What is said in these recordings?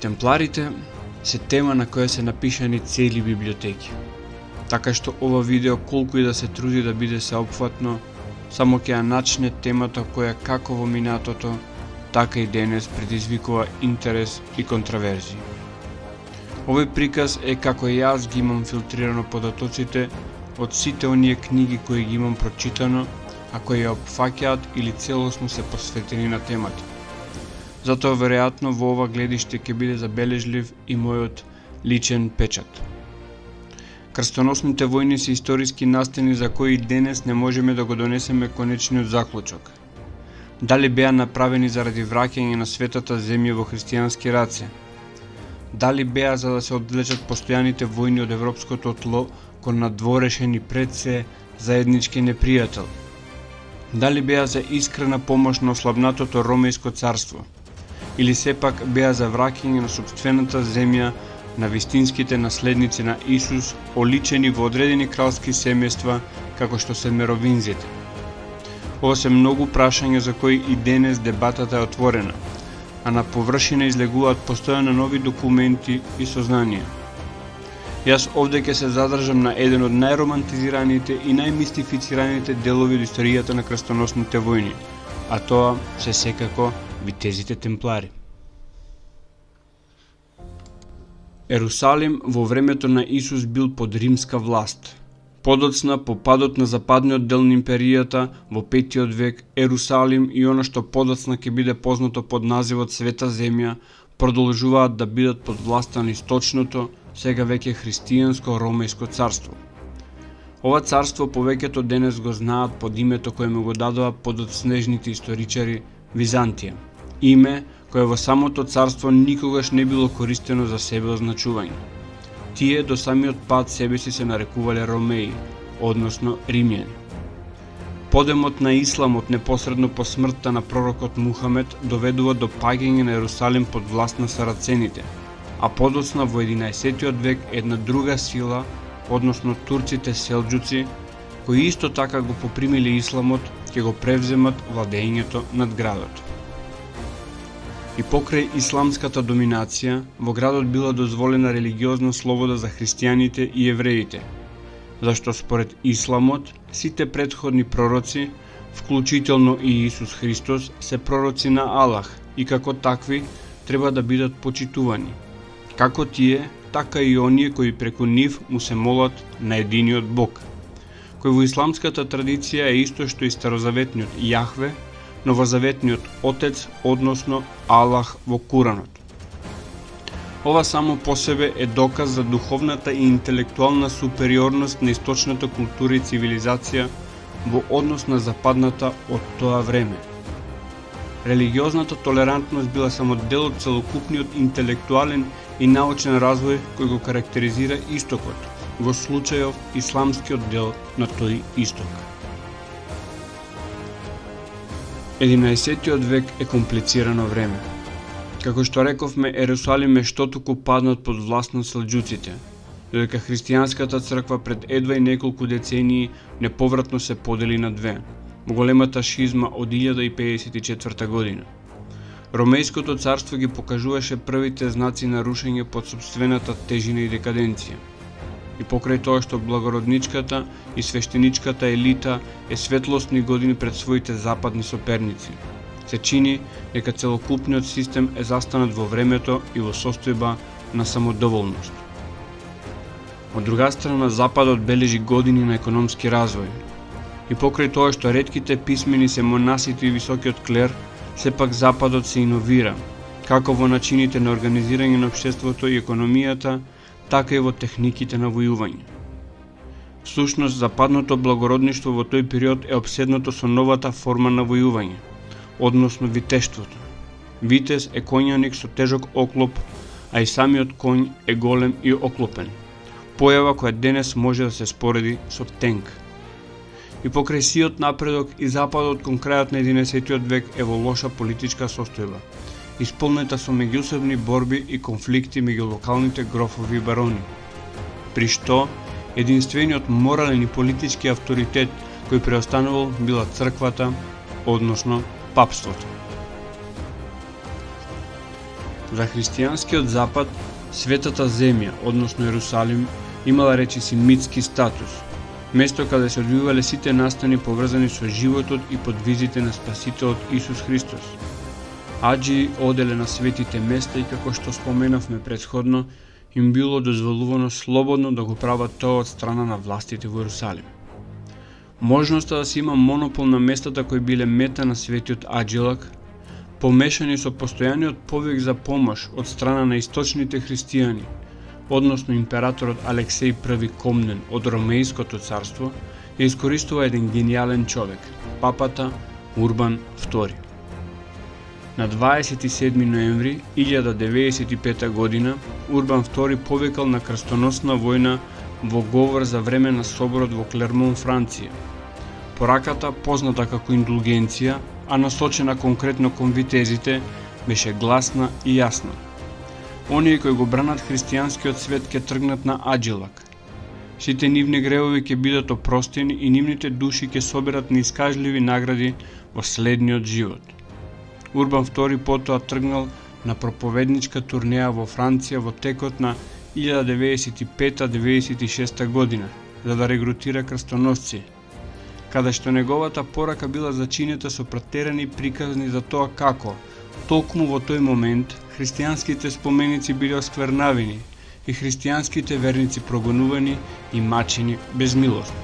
Темпларите се тема на која се напишани цели библиотеки. Така што ова видео, колку и да се труди да биде сеопфатно, само ќе ја начне темата која како во минатото, така и денес предизвикува интерес и контраверзии. Овој приказ е како јас ги имам филтрирано податоците од сите оние книги кои ги имам прочитано, а кои ја опфаќаат или целосно се посветени на темата. Затоа веројатно во ова гледиште ќе биде забележлив и мојот личен печат. Крстоносните војни се историски настани за кои денес не можеме да го донесеме конечниот заклучок. Дали беа направени заради враќање на светата земја во христијански раце? Дали беа за да се одвлечат постојаните војни од европското тло кон надворешен и пред се заеднички непријател? Дали беа за искрена помош на ослабнатото Ромејско царство? Или сепак беа за враќање на сопствената земја на вистинските наследници на Исус, оличени во одредени кралски семејства, како што се меровинзите? Ова се многу прашања за кои и денес дебатата е отворена, а на површина излегуваат постојано нови документи и сознанија. Јас овде ќе се задржам на еден од најромантизираните и најмистифицираните делови од историјата на крстоносните војни, а тоа се секако витезите темплари. Ерусалим во времето на Исус бил под римска власт. Подоцна, по падот на западниот дел на империјата, во 5 век, Ерусалим и она што подоцна ќе биде познато под називот Света земја, продолжуваат да бидат под власта на источното, сега веќе христијанско Ромејско царство. Ова царство повеќето денес го знаат под името кое му го дадоа подоцнежните историчари Византија, име кое во самото царство никогаш не било користено за себе означување. Тие до самиот пат себе си се нарекувале Ромеи, односно римјани. Подемот на исламот непосредно по смртта на пророкот Мухамед доведува до паѓање на Ерусалим под власт на сарацените, а подоцна во 11 век една друга сила, односно турците селџуци, кои исто така го попримиле исламот, ќе го превземат владењето над градот. И покрај исламската доминација, во градот била дозволена религиозна слобода за христијаните и евреите, зашто според исламот, сите претходни пророци, вклучително и Исус Христос, се пророци на Аллах и како такви треба да бидат почитувани. Како тие, така и оние кои преку нив му се молат на единиот Бог, кој во исламската традиција е исто што и старозаветниот Јахве, новозаветниот Отец, односно Аллах во Куранот. Ова само по себе е доказ за духовната и интелектуална супериорност на источната култура и цивилизација во однос на западната од тоа време. Религиозната толерантност била само дел од целокупниот интелектуален и научен развој кој го карактеризира Истокот, во случајов исламскиот дел на тој Исток. 11 век е комплицирано време. Како што рековме, Ерусалим е штотуку паднат под власт на селџуците, додека христијанската црква пред едва и неколку децении неповратно се подели на две, во големата шизма од 1054 година. Ромејското царство ги покажуваше првите знаци на рушење под сопствената тежина и декаденција. И покрај тоа што благородничката и свештеничката елита е светлосни години пред своите западни соперници, се чини дека целокупниот систем е застанат во времето и во состојба на самодоволност. Од друга страна, Западот бележи години на економски развој. И покрај тоа што ретките писмени се монасите и високиот клер, сепак Западот се иновира, како во начините на организирање на општеството и економијата, така и во техниките на војување. Всушност, западното благородништво во тој период е обседнато со новата форма на војување, односно витештвото. Витез е коњаник со тежок оклоп, а и самиот коњ е голем и оклопен, појава која денес може да се спореди со тенк. И покрај сиот напредок и Западот кон крајот на 11 век е во лоша политичка состојба, исполнета со меѓусебни борби и конфликти меѓу локалните грофови и барони, при што единствениот морален и политички авторитет кој преостанувал била црквата, односно папството. За христијанскиот запад, светата земја, односно Ерусалим, имала речиси митски статус, место каде се одвивале сите настани поврзани со животот и подвизите на Спасителот Исус Христос. Аџии оделе на светите места и како што споменавме претходно, им било дозволувано слободно да го прават тоа од страна на властите во Ерусалим. Можноста да се има монопол на местата кои биле мета на светиот Аџилак, помешани со постојаниот повик за помош од страна на источните христијани, односно императорот Алексеј I Комнен од Ромејското царство, ја искористува еден гениален човек, папата Урбан II. На 27. ноември 1095 година Урбан II повикал на крстоносна војна во говор за време на соборот во Клермон, Франција. Пораката, позната како индулгенција, а насочена конкретно кон витезите, беше гласна и јасна. Оние кои го бранат христијанскиот свет ќе тргнат на Аџилак. Сите нивни гревови ќе бидат опростени и нивните души ќе соберат неискажливи награди во следниот живот. Урбан II потоа тргнал на проповедничка турнеја во Франција во текот на 1095-96 година, за да регрутира крстоносци, каде што неговата порака била зачинета со претерани приказни за тоа како, токму во тој момент, христијанските споменици биле осквернавени и христијанските верници прогонувани и мачени безмилосно.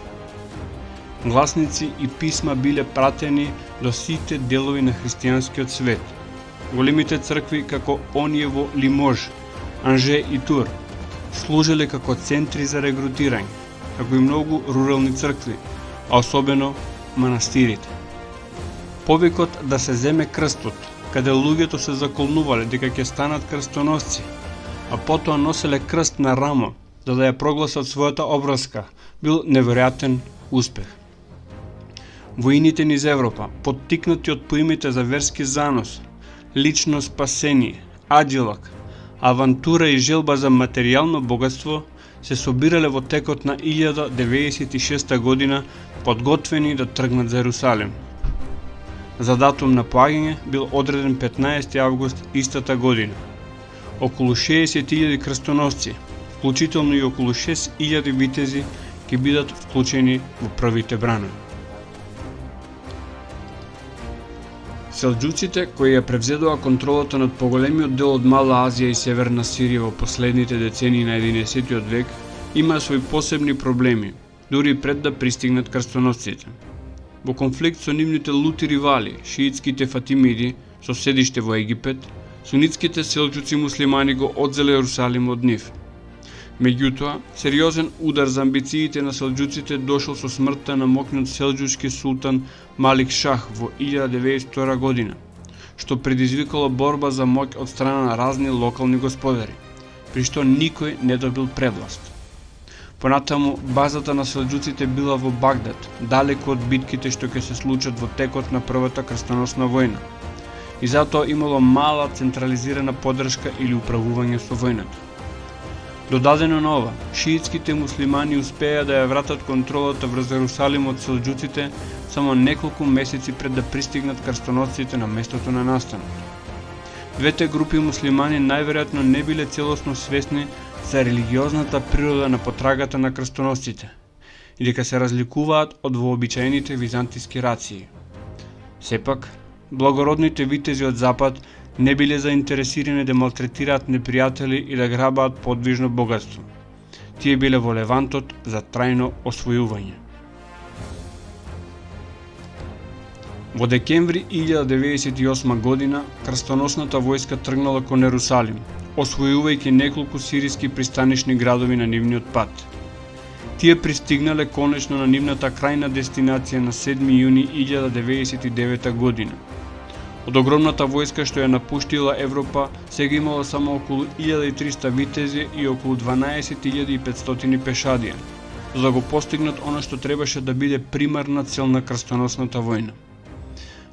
Гласници и писма биле пратени до сите делови на христијанскиот свет. Големите цркви како оние во Лимож, Анже и Тур служеле како центри за регрутирање, како и многу рурални цркви, а особено манастирите. Повикот да се земе крстот, каде луѓето се заколнувале дека ќе станат крстоносци, а потоа носеле крст на рамо за да ја прогласат својата обврска, бил неверојатен успех. Воините низ Европа, поттикнати од поимите за верски занос, лично спасение, Аџилак, авантура и желба за материјално богатство, се собирале во текот на 1096 година, подготвени да тргнат за Ерусалим. За датум на поаѓање бил одреден 15 август истата година. Околу 60.000 крстоносци, вклучително и околу 6.000 витези, ќе бидат вклучени во првите бранови. Селџуците, кои ја превзедоа контролата над поголемиот дел од Мала Азија и Северна Сирија во последните децении на 11 век, имаа свои посебни проблеми, дури пред да пристигнат крстоносците. Во конфликт со нивните лути ривали, шиитските фатимиди, со седиште во Египет, сунитските селџуци муслимани го одзеле Ерусалим од нив. Меѓутоа, сериозен удар за амбициите на селџуците дошол со смртта на моќниот селџучки султан Малик Шах во 1092 година, што предизвикало борба за моќ од страна на разни локални господари, при што никој не добил превласт. Понатаму, базата на селџуците била во Багдад, далеку од битките што ќе се случат во текот на првата крстоносна војна, и затоа имало мала централизирана поддршка или управување со војната. Додадено на ова, шиитските муслимани успеа да ја вратат контролата врз Ерусалим од селџуците само неколку месеци пред да пристигнат крстоносците на местото на настанот. Двете групи муслимани најверојатно не биле целосно свесни за религиозната природа на потрагата на крстоносците и дека се разликуваат од вообичаените византиски рации. Сепак, благородните витези од Запад не биле заинтересирани да малтретираат непријатели и да грабаат подвижно богатство. Тие биле во Левантот за трајно освојување. Во декември 1098 година крстоносната војска тргнала кон Ерусалим, освојувајќи неколку сириски пристанишни градови на нивниот пат. Тие пристигнале конечно на нивната крајна дестинација на 7 јуни 1099 година. Од огромната војска што ја напуштила Европа, сега имало само околу 1300 витези и околу 12500 пешадија, за да го постигнат она што требаше да биде примарна цел на крстоносната војна.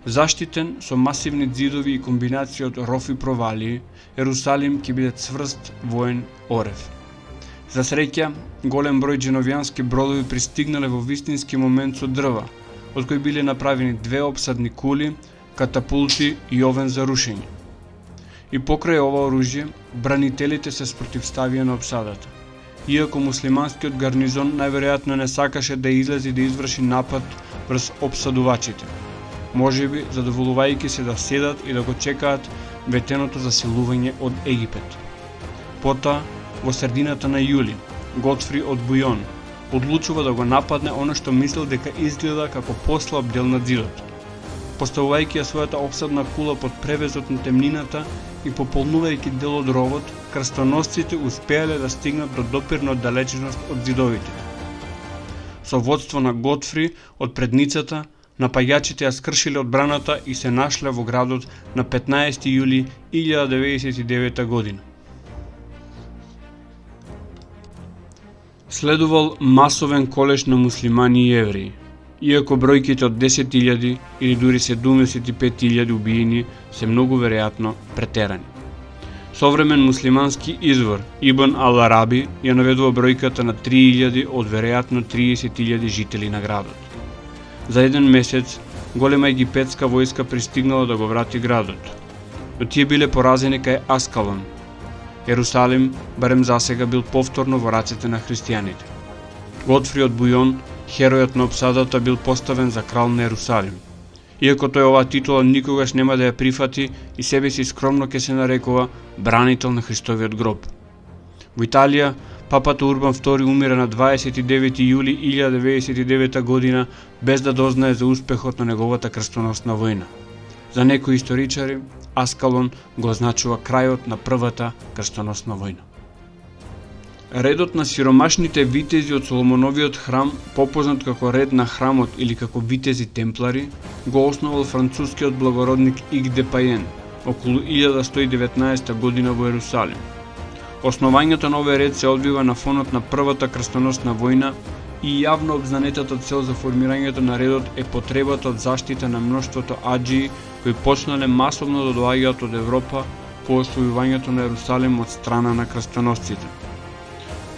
Заштитен со масивни ѕидови и комбинација од ров и провалии, Ерусалим ќе биде цврст воен орев. За среќа, голем број дженовијански бродови пристигнале во вистински момент со дрва, од кои биле направени 2 опсадни кули, катапулти и овен за рушење. И покрај ова оружје, бранителите се спротивставија на опсадата. Иако муслиманскиот гарнизон најверојатно не сакаше да излезе и да изврши напад врз опсадувачите, можеби задоволувајќи се да седат и да го чекаат ветеното засилување од Египет. Потоа, во средината на јули, Готфри од Бујон одлучува да го нападне оно што мислел дека изгледа како послаб дел на ѕидот. Поставувајќи ја својата опсадна кула под превезот на темнината и пополнувајќи дел од ровот, крстоносците успеале да стигнат до допирна оддалеченост од ѕидовите. Со водство на Готфри од предницата, напаѓачите ја скршиле одбраната и се нашле во градот на 15 јули 1099 година. Следувал масовен колеж на муслимани и евреи, иако бројките од 10.000 или дури 75.000 убиени се многу веројатно претерани. Современ муслимански извор Ибн ал-Араби ја наведува бројката на 3.000 од веројатно 30.000 жители на градот. За еден месец голема египетска војска пристигнала да го врати градот, но тие биле поразени кај Аскалон. Ерусалим, барем засега, бил повторно во рацете на христијаните. Готфри од Бујон, херојот на опсадата, бил поставен за крал на Ерусалим. Иако тој оваа титула никогаш нема да ја прифати и себе си скромно ќе се нарекува бранител на Христовиот гроб. Во Италија, папата Урбан II умира на 29 јули 1099 година без да дознае за успехот на неговата крстоносна војна. За некои историчари, Аскалон го означува крајот на првата крстоносна војна. Редот на сиромашните витези од Соломоновиот храм, попознат како ред на храмот или како витези темплари, го основал францускиот благородник Иг де Паен околу 1119 година во Ерусалим. Основањето на овој ред се одвива на фонот на првата крстоносна војна и јавно обзнанетата цел за формирањето на редот е потребата од заштита на мноштвото аџии кои почнале масовно да доаѓаат од Европа по освојувањето на Ерусалим од страна на крстоносците.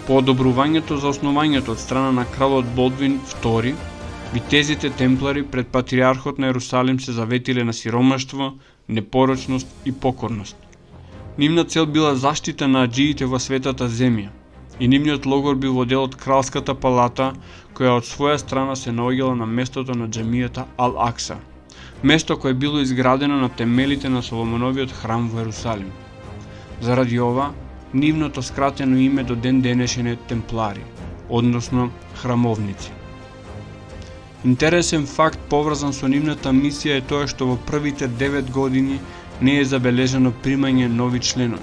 По одобрувањето за основањето од страна на кралот Болдвин II, витезите темплари пред патриархот на Ерусалим се заветиле на сиромаштво, непорочност и покорност. Нивна цел била заштита на аџиите во светата земја и нивниот логор бил во дел од кралската палата, која од своја страна се наоѓала на местото на џамијата Ал-Акса, место кое било изградено на темелите на Соломоновиот храм во Ерусалим. Заради ова, нивното скратено име до ден денешен е темплари, односно храмовници. Интересен факт поврзан со нивната мисија е тоа што во првите 9 години не е забележано примање нови членови,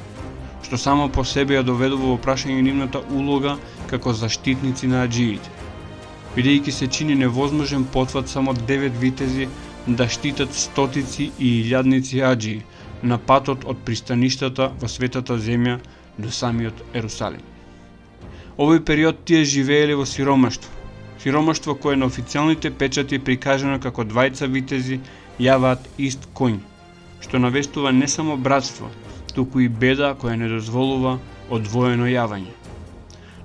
што само по себе ја доведува во прашање нивната улога како заштитници на аџиите, бидејќи се чини невозможен потват само 9 витези да штитат стотици и илјадници аџии на патот од пристаништата во светата земја до самиот Ерусалим. Овој период тие живееле во сиромаштво кое на официјалните печати е прикажано како двајца витези јаваат ист коњ, што навестува не само братство, туку и беда која не дозволува одвоено јавање.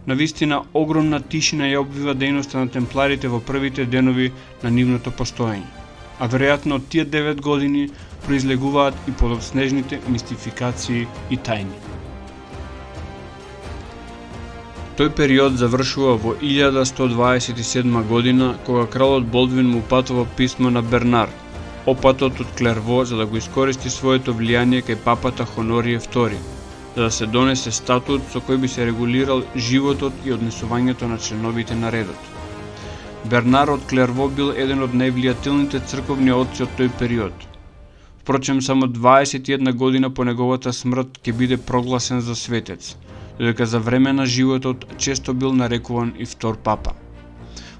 Навистина, огромна тишина ја обвива дејноста на темпларите во првите денови на нивното постоење, а веројатно од тие 9 години произлегуваат и подоцнежните мистификации и тајни. Тој период завршува во 1127 година, кога кралот Болдвин му упатува писмо на Бернар, опатот од Клерво, за да го искористи своето влијание кај папата Хонорие II, за да се донесе статут со кој би се регулирал животот и однесувањето на членовите на редот. Бернар од Клерво бил еден од највлијателните црковни отци од тој период. Впрочем, само 21 година по неговата смрт ќе биде прогласен за светец, додека за време на животот често бил нарекуван и втор папа.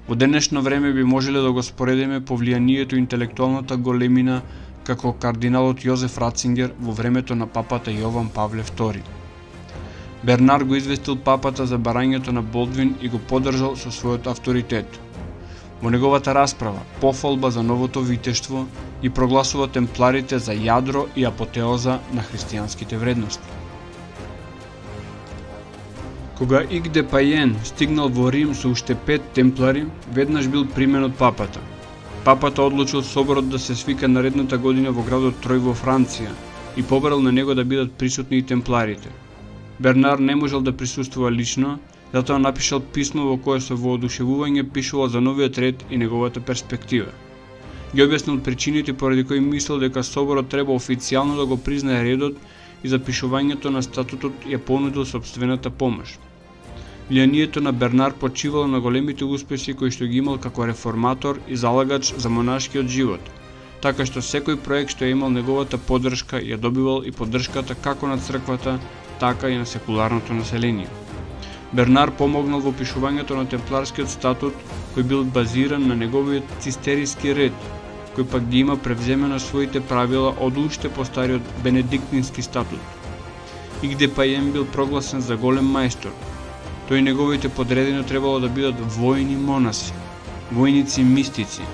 Во денешно време би можеле да го споредиме по влијанието и интелектуалната големина како кардиналот Јозеф Рацингер во времето на папата Јован Павле II. Бернар го известил папата за барањето на Болдвин и го поддржал со својот авторитет. Во неговата расправа, пофалба за новото витештво и прогласува темпларите за јадро и апотеоза на христијанските вредности. Кога Иг де Паен стигнал во Рим со уште 5 темплари, веднаш бил примен од папата. Папата одлучил соборот да се свика наредната година во градот Трој во Франција, и побарал на него да бидат присутни и темпларите. Бернар не можел да присуствува лично, затоа напишал писмо во кое со воодушевување пишувал за новиот ред и неговата перспектива. Ги објаснил причините поради кои мислел дека соборот треба официјално да го признае редот и запишувањето на статутот ја понудил сопствената помош. Влијанието на Бернар почивало на големите успеси кои што ги имал како реформатор и залагач за монашкиот живот, така што секој проект што имал неговата поддршка ја добивал и поддршката како на црквата, така и на секуларното население. Бернар помогнал во пишувањето на темпларскиот статут, кој бил базиран на неговиот цистериски ред, кој пак ги има превземено своите правила од уште постариот бенедиктински статут. Игде Пајен бил прогласен за голем мајстор. Тој и неговите подредени требало да бидат војни монаси, војници мистици,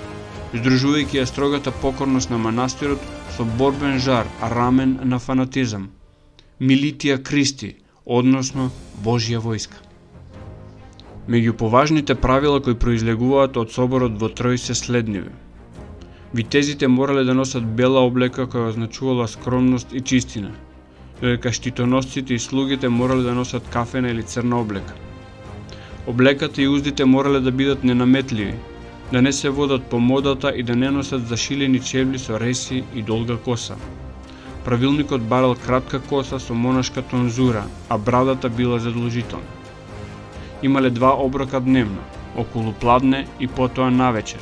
здружувајќи ја строгата покорност на манастирот со борбен жар, рамен на фанатизам, милитија Христи, односно Божја војска. Меѓу поважните правила кои произлегуваат од соборот во Трој се следниви. Витезите морале да носат бела облека која означувала скромност и чистина, додека штитоносците и слугите морале да носат кафена или црна облека. Облеката и уздите морале да бидат ненаметливи, да не се водат по модата и да не носат зашилени чевли со реси и долга коса. Правилникот барал кратка коса со монашка тонзура, а брадата била задолжителна. Имале 2 оброка дневно, околу пладне и потоа навечер,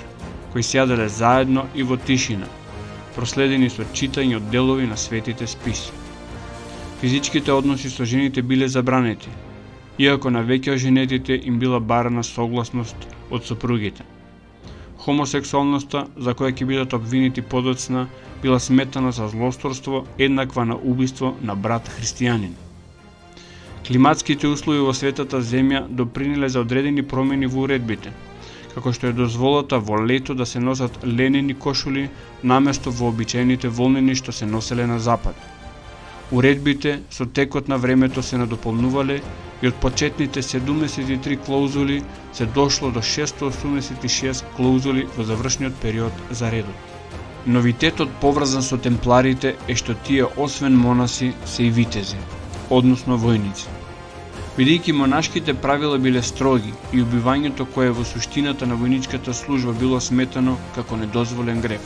кои сјаделе заедно и во тишина, проследени со читање од делови на светите списи. Физичките односи со жените биле забранети, иако на веќе оженетите им била барана согласност од сопругите. Хомосексуалноста, за која ќе бидат обвинети подоцна, била сметана за злосторство еднаква на убиство на брат христијанин. Климатските услови во светата земја допринеле за одредени промени во уредбите, како што е дозволата во лето да се носат ленени кошули наместо вообичаените волнени што се носеле на запад. Уредбите со текот на времето се надополнувале и од почетните 73 клаузули се дошло до 686 клаузули во завршниот период за редот. Новитетот поврзан со темпларите е што тие освен монаси се и витези, односно војници. Бидејќи монашките правила биле строги и убивањето кое во суштината на војничката служба било сметано како недозволен греф.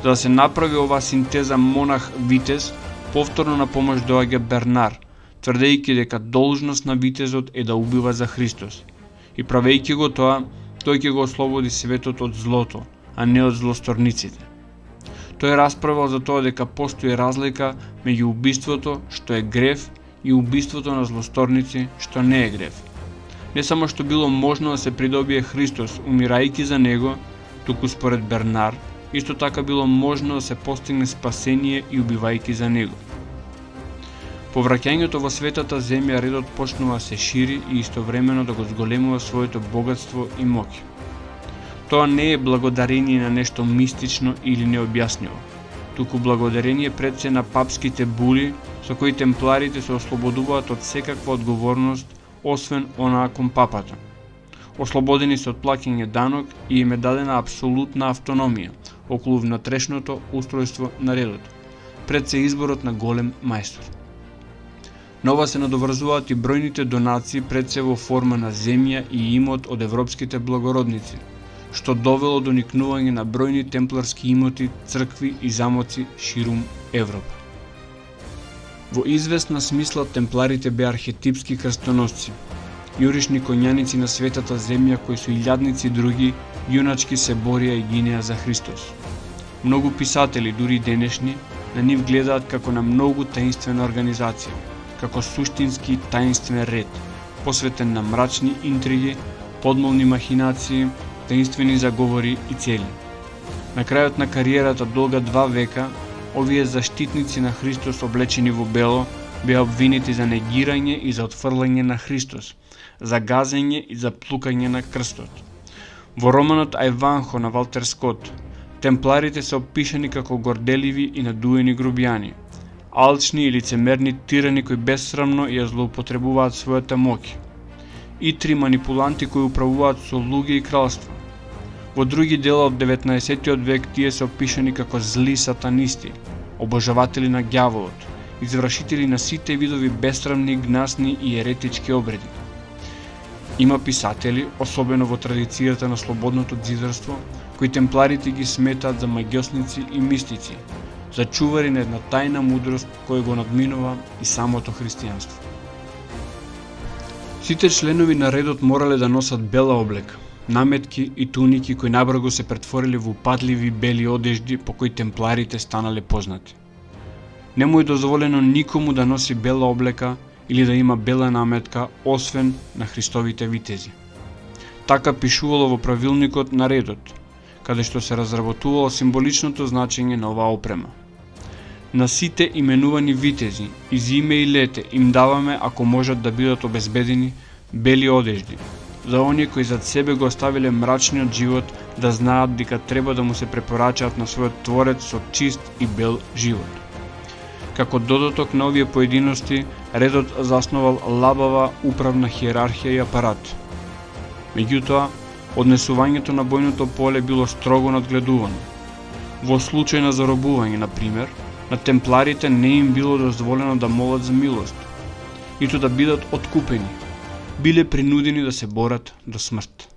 За да се направи оваа синтеза монах-витез, повторно на помош доаѓа Бернар, тврдејќи дека должност на витезот е да убива за Христос. И правејќи го тоа, тој ќе го ослободи светот од злото, а не од злосторниците. Тој расправал за тоа дека постои разлика меѓу убиството што е греф и убиството на злосторници што не е греф. Не само што било можно да се придобие Христос умирајќи за него, туку според Бернар, исто така било можно да се постигне спасение и убивајќи за него. По враќањето во светата земја редот почнува да се шири и истовремено да го зголемува своето богатство и моќ. Тоа не е благодарение на нешто мистично или необјаснливо, туку благодарение пред се на папските були со кои темпларите се ослободуваат од секаква одговорност, освен онаа кон папата. Ослободени се од плаќање данок и им е дадена апсолутна автономија околу внатрешното устројство на редот, пред се изборот на голем мајстор. На ова се надоврзуваат и бројните донации пред се во форма на земја и имот од европските благородници, што довело до никнување на бројни темпларски имоти, цркви и замоци ширум Европа. Во известна смисла темпларите беа архетипски крстоносци, јуришни коњаници на светата земја кои со илјадници други јуначки се борија и гинеа за Христос. Многу писатели, дури денешни, на нив гледаат како на многу таинствена организација, како суштински таинствен ред, посветен на мрачни интриги, подмолни махинации, таинствени заговори и цели. На крајот на кариерата долга 2 века, овие заштитници на Христос облечени во бело беа обвинети за негирање и за отфрлање на Христос, за газење и за плукање на крстот. Во романот Ајванхо на Валтер Скот, темпларите се опишани како горделиви и надуени грубјани, алчни и лицемерни тирани кои бессрамно ја злоупотребуваат својата моќ, итри манипуланти кои управуваат со луѓе и кралство. Во други дела од 19. век тие се опишани како зли сатанисти, обожаватели на ѓаволот, извршители на сите видови бесрамни, гнасни и еретички обреди. Има писатели, особено во традицијата на слободното дзидарство, кои темпларите ги сметаат за магиосници и мистици, за чувари на една тајна мудрост која го надминува и самото христијанство. Сите членови на редот морале да носат бела облека, наметки и туники кои набрзо се претвориле во упатливи бели одежди по кои темпларите станале познати. Не му е дозволено никому да носи бела облека или да има бела наметка, освен на Христовите витези. Така пишувало во правилникот на редот, каде што се разработувало символичното значење на оваа опрема. На сите именувани витези, из име и лете, им даваме, ако можат да бидат обезбедени, бели одежди, за оние кои зад себе го оставиле мрачниот живот, да знаат дека треба да му се препорачаат на својот Творец со чист и бел живот. Како додаток на овие поединости, редот заснувал лабава управна хиерархија и апарат. Меѓутоа, однесувањето на бојното поле било строго надгледувано. Во случај на заробување, на пример, на темпларите не им било дозволено да молат за милост, ниту да бидат откупени. Биле принудени да се борат до смрт.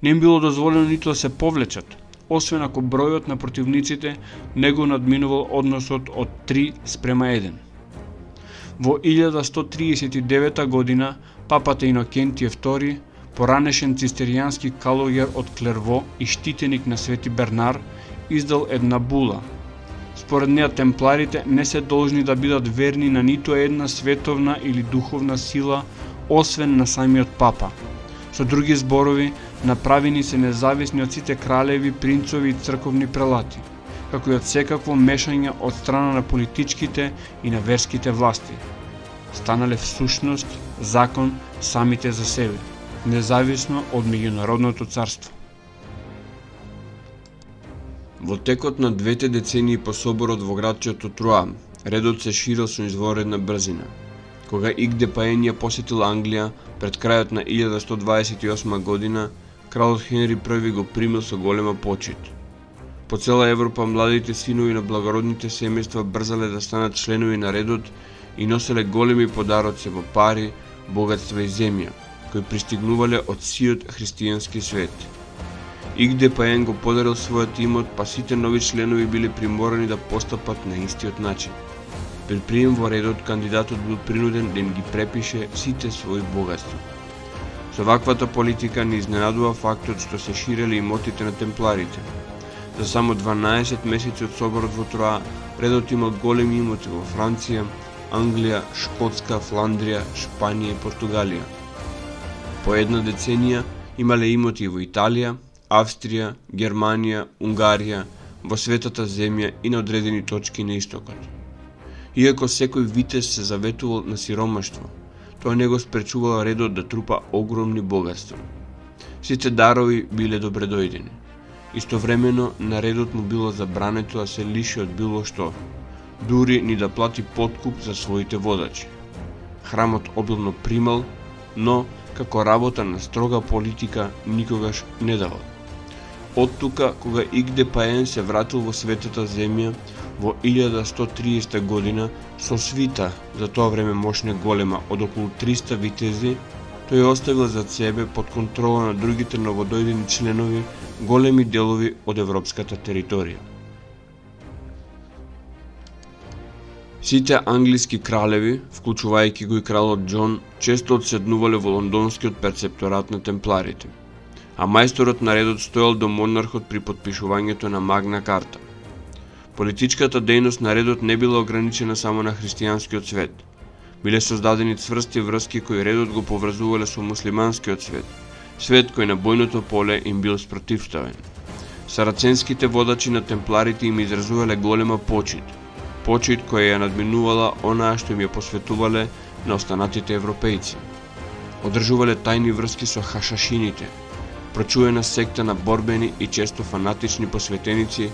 Не им било дозволено ниту да се повлечат, освен ако бројот на противниците не го надминувал односот од 3:1. Во 1139 година папата Инокентије II, поранешен цистеријански калуѓер од Клерво и штитеник на Свети Бернар, издал една була. Според неа темпларите не се должни да бидат верни на ниту една световна или духовна сила, освен на самиот папа. Со други зборови, направени се независни од сите кралеви, принцови и црковни прелати, како и од секакво мешање од страна на политичките и на верските власти. Станале всушност закон самите за себе, независно од меѓународното царство. Во текот на двете децении по соборот во градчето Труа, редот се ширил со изворедна брзина. Кога Игде Паен ја посетил Англија пред крајот на 1128 година, кралот Хенри I го примил со голема почит. По цела Европа младите синови на благородните семејства брзале да станат членови на редот и носеле големи подароци во пари, богатства и земја, кои пристигнувале од сиот христијански свет. Игде Паен го подарил својот имот, па сите нови членови биле приморани да постапат на истиот начин. При прием во редот, кандидатот бил принуден да им ги препише сите своји богатства. Со ваквата политика не изненадува фактот што се ширеле имотите на темпларите. За само 12 месеци од соборот во Троа, редот имал големи имоти во Франција, Англија, Шкотска, Фландрија, Шпанија и Португалија. По една деценија имале имоти во Италија, Австрија, Германија, Унгарија, во Светата земја и на одредени точки на истокот. Иако секој витез се заветувал на сиромаштво, тоа не го спречувало редот да трупа огромни богатства. Сите дарови биле добредојдени. Истовремено на редот му било забрането да се лиши од било што, дури ни да плати подкуп за своите водачи. Храмот обилно примал, но како работа на строга политика никогаш не давал. Од тука, кога Игде Паен се вратил во Светата земја во 1130 година со свита, за тоа време мощна голема од околу 300 витези, тој оставил зад себе под контрола на другите новодојдени членови големи делови од европската територија. Сите англиски кралеви, вклучувајќи го и кралот Џон, често одседнувале во лондонскиот перцепторат на темпларите, а мајсторот на редот стоел до монархот при потпишувањето на Магна Карта. Политичката дејност на редот не била ограничена само на христијанскиот свет. Биле создадени цврсти врски кои редот го поврзувале со муслиманскиот свет, свет кој на бојното поле им бил спротивставен. Сараценските водачи на темпларите им изразувале голема почит која ја надминувала онаа што им ја посветувале на останатите европејци. Одржувале тајни врски со хашашините, прочуена секта на борбени и често фанатични посветеници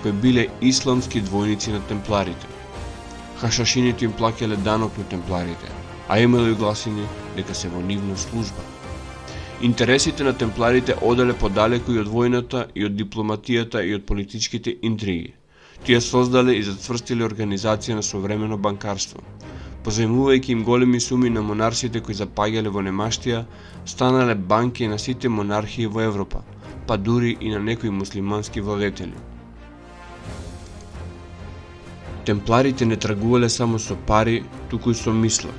кои биле исламски двојници на темпларите. Хашашините им плаќале данок на темпларите, а имало и гласини дека се во нивна служба. Интересите на темпларите оделе подалеку и од војната, и од дипломатијата, и од политичките интриги. Тие создале и зацврстиле организација на современо банкарство. Позајмувајќи им големи суми на монарсите кои запаѓале во немаштија, станале банки на сите монархии во Европа, па дури и на некои муслимански владетели. Темпларите не тргувале само со пари, туку и со мисла.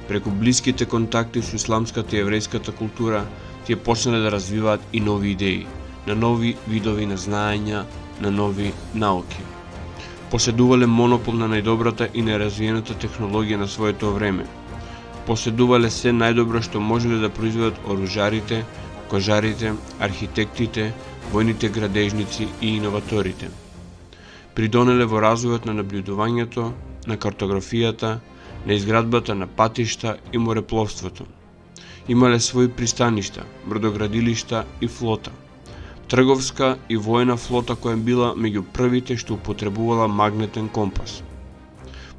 Преку блиските контакти со исламската и еврејската култура, тие почнале да развиваат и нови идеи, на нови видови на знаења, на нови науки. Поседувале монопол на најдобрата и неразвиената технологија на своето време. Поседувале се најдобро што можеле да произведат оружарите, кожарите, архитектите, војните градежници и иноваторите. Придонеле во развојот на набљудувањето, на картографијата, на изградбата на патишта и морепловството. Имале своји пристаништа, бродоградилишта и флота. Трговска и воена флота која била меѓу првите што употребувала магнетен компас.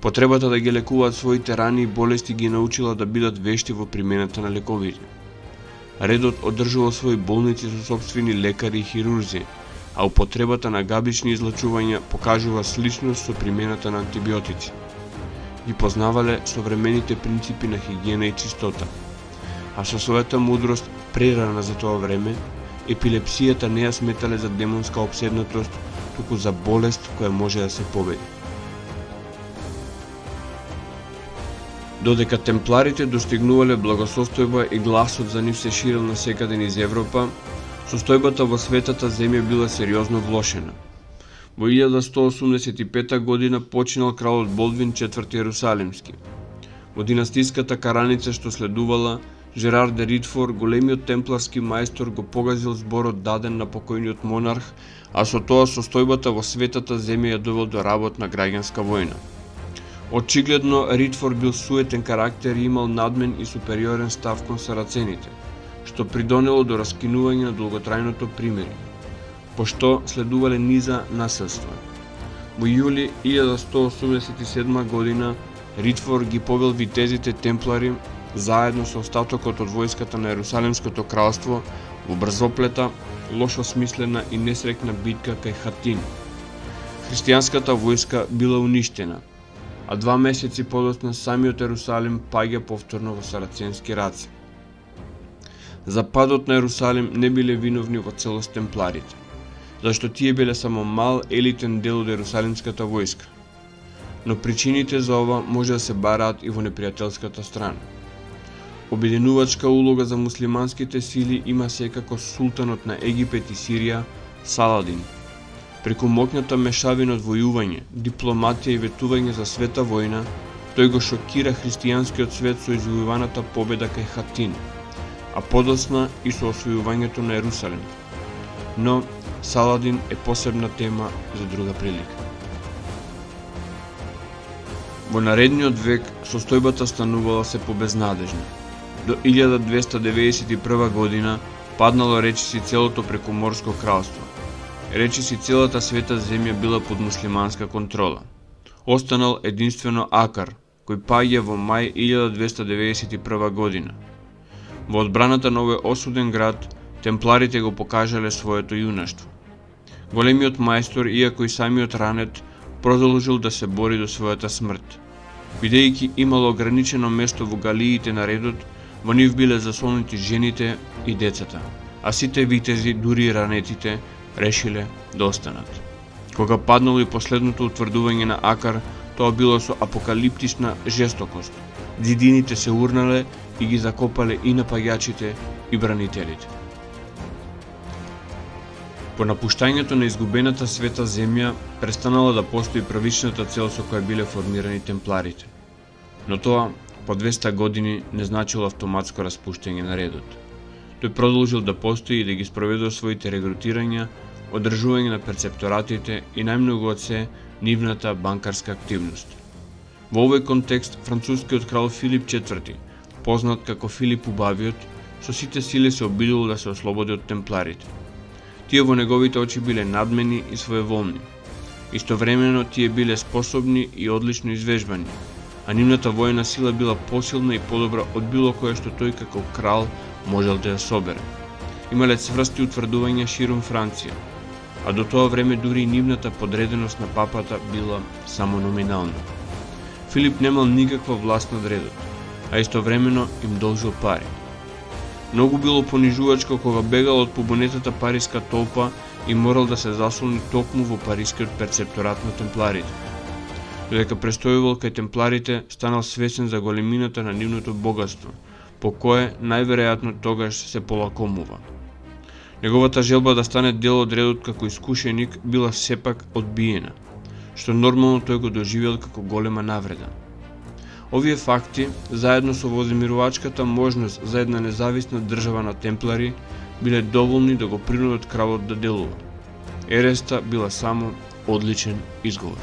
Потребата да ги лекуваат своите рани и болести ги научила да бидат вешти во примената на лековите. Редот одржувал своји болници со сопствени лекари и хирурзи, а употребата на габични излачувања покажува сличност со примената на антибиотици. Ги познавале современите принципи на хигиена и чистота, а со својата мудрост прерана за тоа време, епилепсијата не ја сметале за демонска опседнатост, туку за болест која може да се победи. Додека темпларите достигнувале благосостојба и гласот за нив се ширил насекаде низ Европа, состојбата во светата земја била сериозно влошена. Во 1185 година починал кралот Болдвин IV Јерусалимски. Во династиската караница што следувала, Жерар де Ритфор, големиот темпларски мајстор, го погазил зборот даден на покојниот монарх, а со тоа состојбата во светата земја ја довел до работна граѓанска војна. Очигледно, Ритфор бил суетен карактер и имал надмен и супериорен став кон сарацените, што придонело до раскинување на долготрајното примирие, пошто следувале низа насилства. Во јули 1187 година Ритфор ги повел витезите темплари заедно со остатокот од војската на Јерусалимското кралство во брзоплета, лошо смислена и несрекна битка кај Хатин. Христијанската војска била уништена, а 2 месеци подоцна самиот Јерусалим паѓа повторно во сараценски раце. За падот на Јерусалим не биле виновни во целост темпларите, зашто тие биле само мал елитен дел од Јерусалимската војска. Но причините за ова може да се бараат и во непријателската страна. Обединувачка улога за муслиманските сили има секако султанот на Египет и Сирија, Саладин. Преку моќната мешавина од војување, дипломатија и ветување за света војна, тој го шокира христијанскиот свет со извојуваната победа кај Хатин, а подоцна и со освојувањето на Јерусалим. Но Саладин е посебна тема за друга прилика. Во наредниот век состојбата станувала се побезнадежна. До 1291 година паднало речиси целото прекуморско кралство. Речиси целата света земја била под муслиманска контрола. Останал единствено Акар, кој паѓа во мај 1291 година. Во одбраната на овој осуден град, темпларите го покажале своето јунаштво. Големиот мајстор, иако и самиот ранет, продолжил да се бори до својата смрт. Бидејќи имало ограничено место во галиите на редот, во нив биле заслонети жените и децата, а сите витези, дури и ранетите, решиле да останат. Кога паднало и последното утврдување на Акар, тоа било со апокалиптична жестокост. Зидините се урнале и ги закопале и напаѓачите и бранителите. По напуштањето на изгубената света земја, престанала да постои правичната цел со која биле формирани темпларите. Но тоа, по 200 години, не значило автоматско распуштање на редот. Тој продолжил да постои и да ги спроведува своите регрутирања, одржување на перцепторатите и најмногу од се нивната банкарска активност. Во овој контекст, францускиот крал Филип IV, познат како Филип Убавиот, со сите сили се обидувал да се ослободи од темпларите. Тие во неговите очи биле надмени и своеволни. Истовремено тие биле способни и одлично извежбани, а нивната војна сила била посилна и подобра од било кое што тој како крал можел да ја собере. Имале цврсти утврдувања ширум Франција. а до тоа време дури и нивната подреденост на папата била само номинална. Филип немал никаква власт над редот, а истовремено им должил пари. Многу било понижувачко кога бегал од побунетата париска толпа и морал да се заслони токму во парискиот перцепторат на темпларите. Додека престојувал кај темпларите, станал свесен за големината на нивното богатство, по кое најверојатно тогаш се полакомува. Неговата желба да стане дел од редот како искушеник била сепак одбиена, што нормално тој го доживел како голема навреда. Овие факти, заедно со воземирувачката можност за една независна држава на темплари, биле доволни да го принудат кралот да делува. Ереста била само одличен изговор.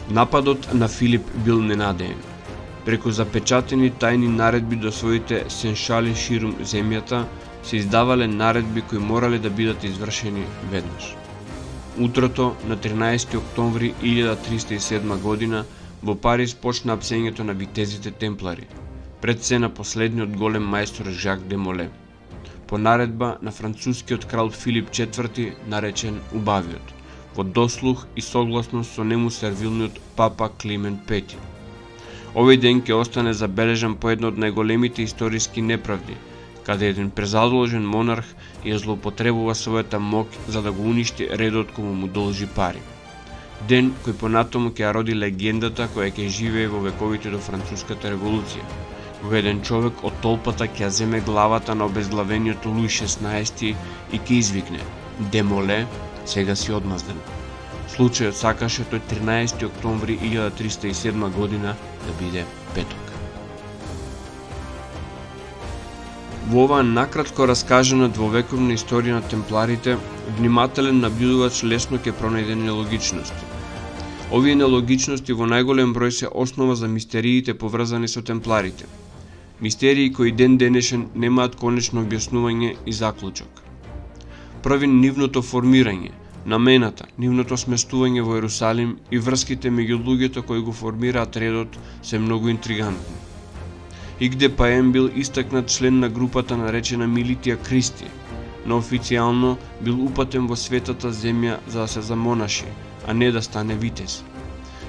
Нападот на Филип бил ненадеен. Преку запечатени тајни наредби до своите сеншали ширум земјата се издавале наредби кои морале да бидат извршени веднаш. Утрото на 13 октомври 1307 година во Париз почна апсењето на витезите темплари, пред се на последниот голем мајстор Жак де Моле, по наредба на францускиот крал Филип IV, наречен Убавиот, во дослух и согласност со нему сервилниот папа Климент V. Овој ден ќе остане забележан по една од најголемите историски неправди, каде еден презадолжен монарх ја злоупотребува својата моќ за да го уништи редот кој му должи пари. Ден кој понатаму ќе ја роди легендата која ќе живее во вековите до Француската револуција, кога еден човек од толпата ќе земе главата на обезглавениот Луи XVI и ќе извикне: "Демоле, сега си одмазден." Случајот сакаше тој 13 октомври 1307 година да биде петок. Во оваа накратко раскажана двовековна историја на темпларите, внимателен набљудувач лесно ќе пронајде нелогичности. Овие нелогичности во најголем број се основа за мистериите поврзани со темпларите. Мистерии кои ден денешен немаат конечно објаснување и заклучок. Први нивното формирање, намената, нивното сместување во Ерусалим и врските меѓу луѓето кои го формираат редот се многу интригантни. Игде Паем бил истакнат член на групата наречена Милитија Кристи, но официјално бил упатен во светата земја за да се замонаши, а не да стане витез.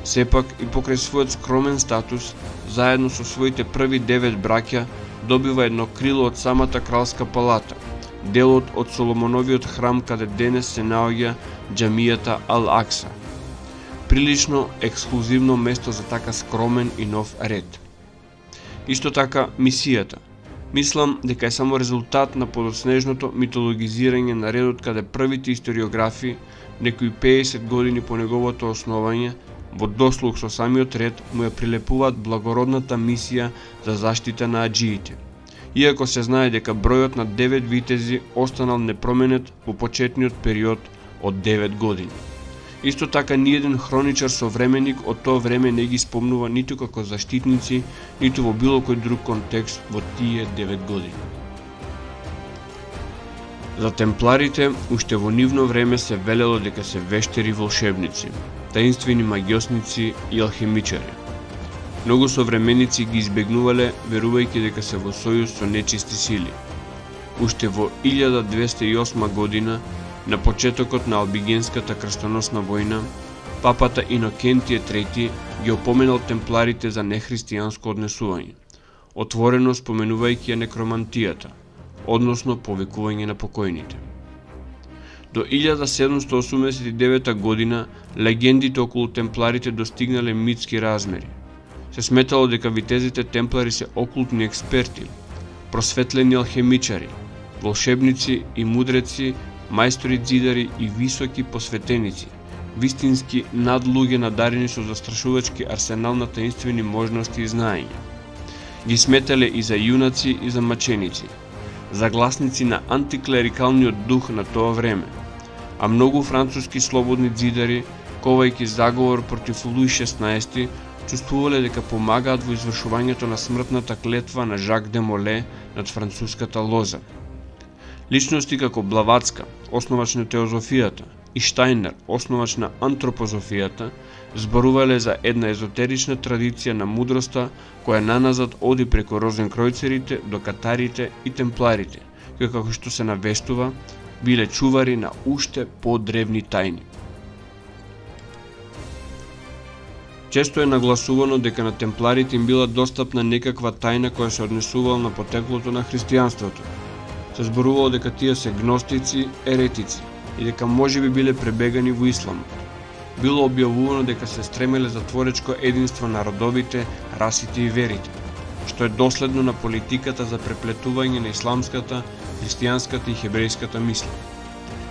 Сепак и покрај својот скромен статус, заедно со своите први 9 браќа, добива едно крило од самата кралска палата, делот од Соломоновиот храм каде денес се наоѓа џамијата Ал-Акса. Прилично ексклузивно место за така скромен и нов ред. Исто така мисијата. Мислам дека е само резултат на подоцнежното митологизирање на редот каде првите историографи, некои 50 години по неговото основање, во дослух со самиот ред му ја прилепуваат благородната мисија за заштита на аџиите. Иако се знае дека бројот на 9 витези останал непроменет во почетниот период од 9 години. Исто така ниеден хроничар современик од тоа време не ги спомнува ниту како заштитници, ниту во било кој друг контекст во тие 9 години. За темпларите, уште во нивно време се велело дека се вештери волшебници, таинствени магиосници и алхимичари. Многу современици ги избегнувале, верувајќи дека се во сојуз со нечисти сили. Уште во 1208 година, на почетокот на Албигенската крстоносна војна, папата Инокентије III ги опоменал темпларите за нехристијанско однесување, отворено споменувајќи ја некромантијата, односно повикување на покојните. До 1789 година легендите околу темпларите достигнале митски размери. Се сметало дека витезите темплари се окултни експерти, просветлени алхемичари, волшебници и мудреци, мајстори ѕидари и високи посветеници, вистински надлуѓе надарени со застрашувачки арсенал на таинствени можности и знаења. Ги сметале и за јунаци и за маченици, загласници на антиклерикалниот дух на тоа време, а многу француски слободни ѕидари, ковајќи заговор против Луи XVI, чувствувале дека помагаат во извршувањето на смртната клетва на Жак де Моле над француската лоза. Личности како Блаватска, основач на теозофијата, и Штајнер, основач на антропозофијата, зборувале за една езотерична традиција на мудроста која наназад оди преку розенкројцерите до катарите и темпларите, кој како што се навестува, биле чувари на уште подревни тајни. Често е нагласувано дека на темпларите им била достапна некаква тајна која се однесувала на потеклото на христијанството. Се зборувало дека тие се гностици, еретици и дека можеби биле пребегани во исламот. Било објавувано дека се стремеле за творечко единство на родовите, расите и верите, што е доследно на политиката за преплетување на исламската, христијанската и хебрејската мисла.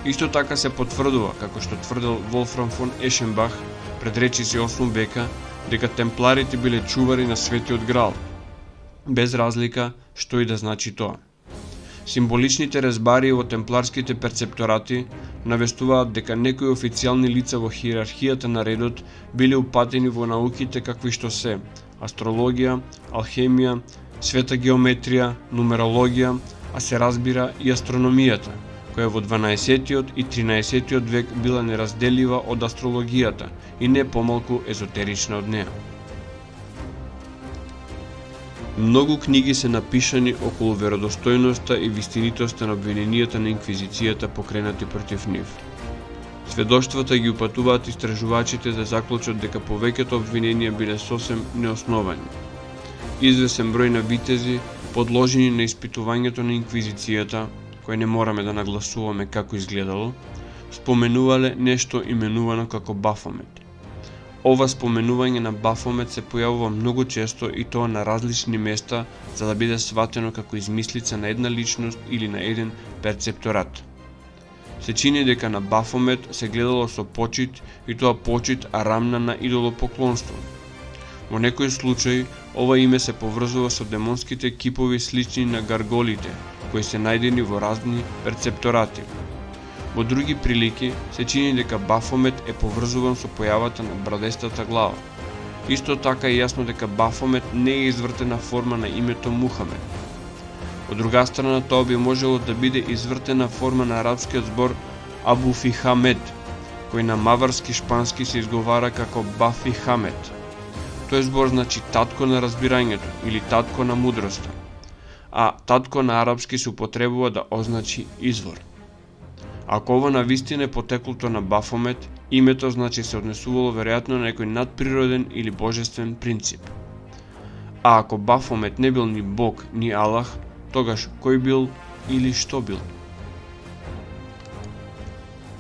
Исто така се потврдува, како што тврдел Волфрам фон Ешенбах пред речиси 8 века, дека темпларите биле чувари на Светиот Граал, без разлика што и да значи тоа. Символичните резбари во темпларските перцепторати навестуваат дека некои официјални лица во хиерархијата на редот биле упатени во науките какви што се астрологија, алхемија, света геометрија, нумерологија, а се разбира и астрономијата, која во 12-тиот и 13-тиот век била неразделива од астрологијата и не помалку езотерична од неа. Многу книги се напишани околу веродостојноста и вистинитоста на обвиненијата на инквизицијата покренати против нив. Сведоштвата ги упатуваат истражувачите да заклучат дека повеќето обвиненија биле сосем неосновани. Извесен број на витези, подложени на испитувањето на инквизицијата, кој не мораме да нагласуваме како изгледало, споменувале нешто именувано како Бафомет. Ова споменување на Бафомет се појавува многу често и тоа на различни места за да биде сватено како измислица на една личност или на еден перцепторат. Се чини дека на Бафомет се гледало со почит и тоа почит рамна на идолопоклонство. Во некој случај, ова име се поврзува со демонските кипови слични на гарголите, кои се најдени во разни перцепторати. Во други прилики се чини дека Бафомет е поврзуван со појавата на брадестата глава. Исто така е јасно дека Бафомет не е извртена форма на името Мухамед. Од друга страна, тоа би можело да биде извртена форма на арапскиот збор Абуфихамед, кој на маварски шпански се изговара како Бафихамед. Тој збор значи татко на разбирањето или татко на мудроста, а татко на арапски се употребува да означи извор. Ако ова навистина е потеклото на Бафомет, името значи се однесувало веројатно на некој надприроден или божествен принцип. А ако Бафомет не бил ни Бог, ни Аллах, тогаш кој бил или што бил?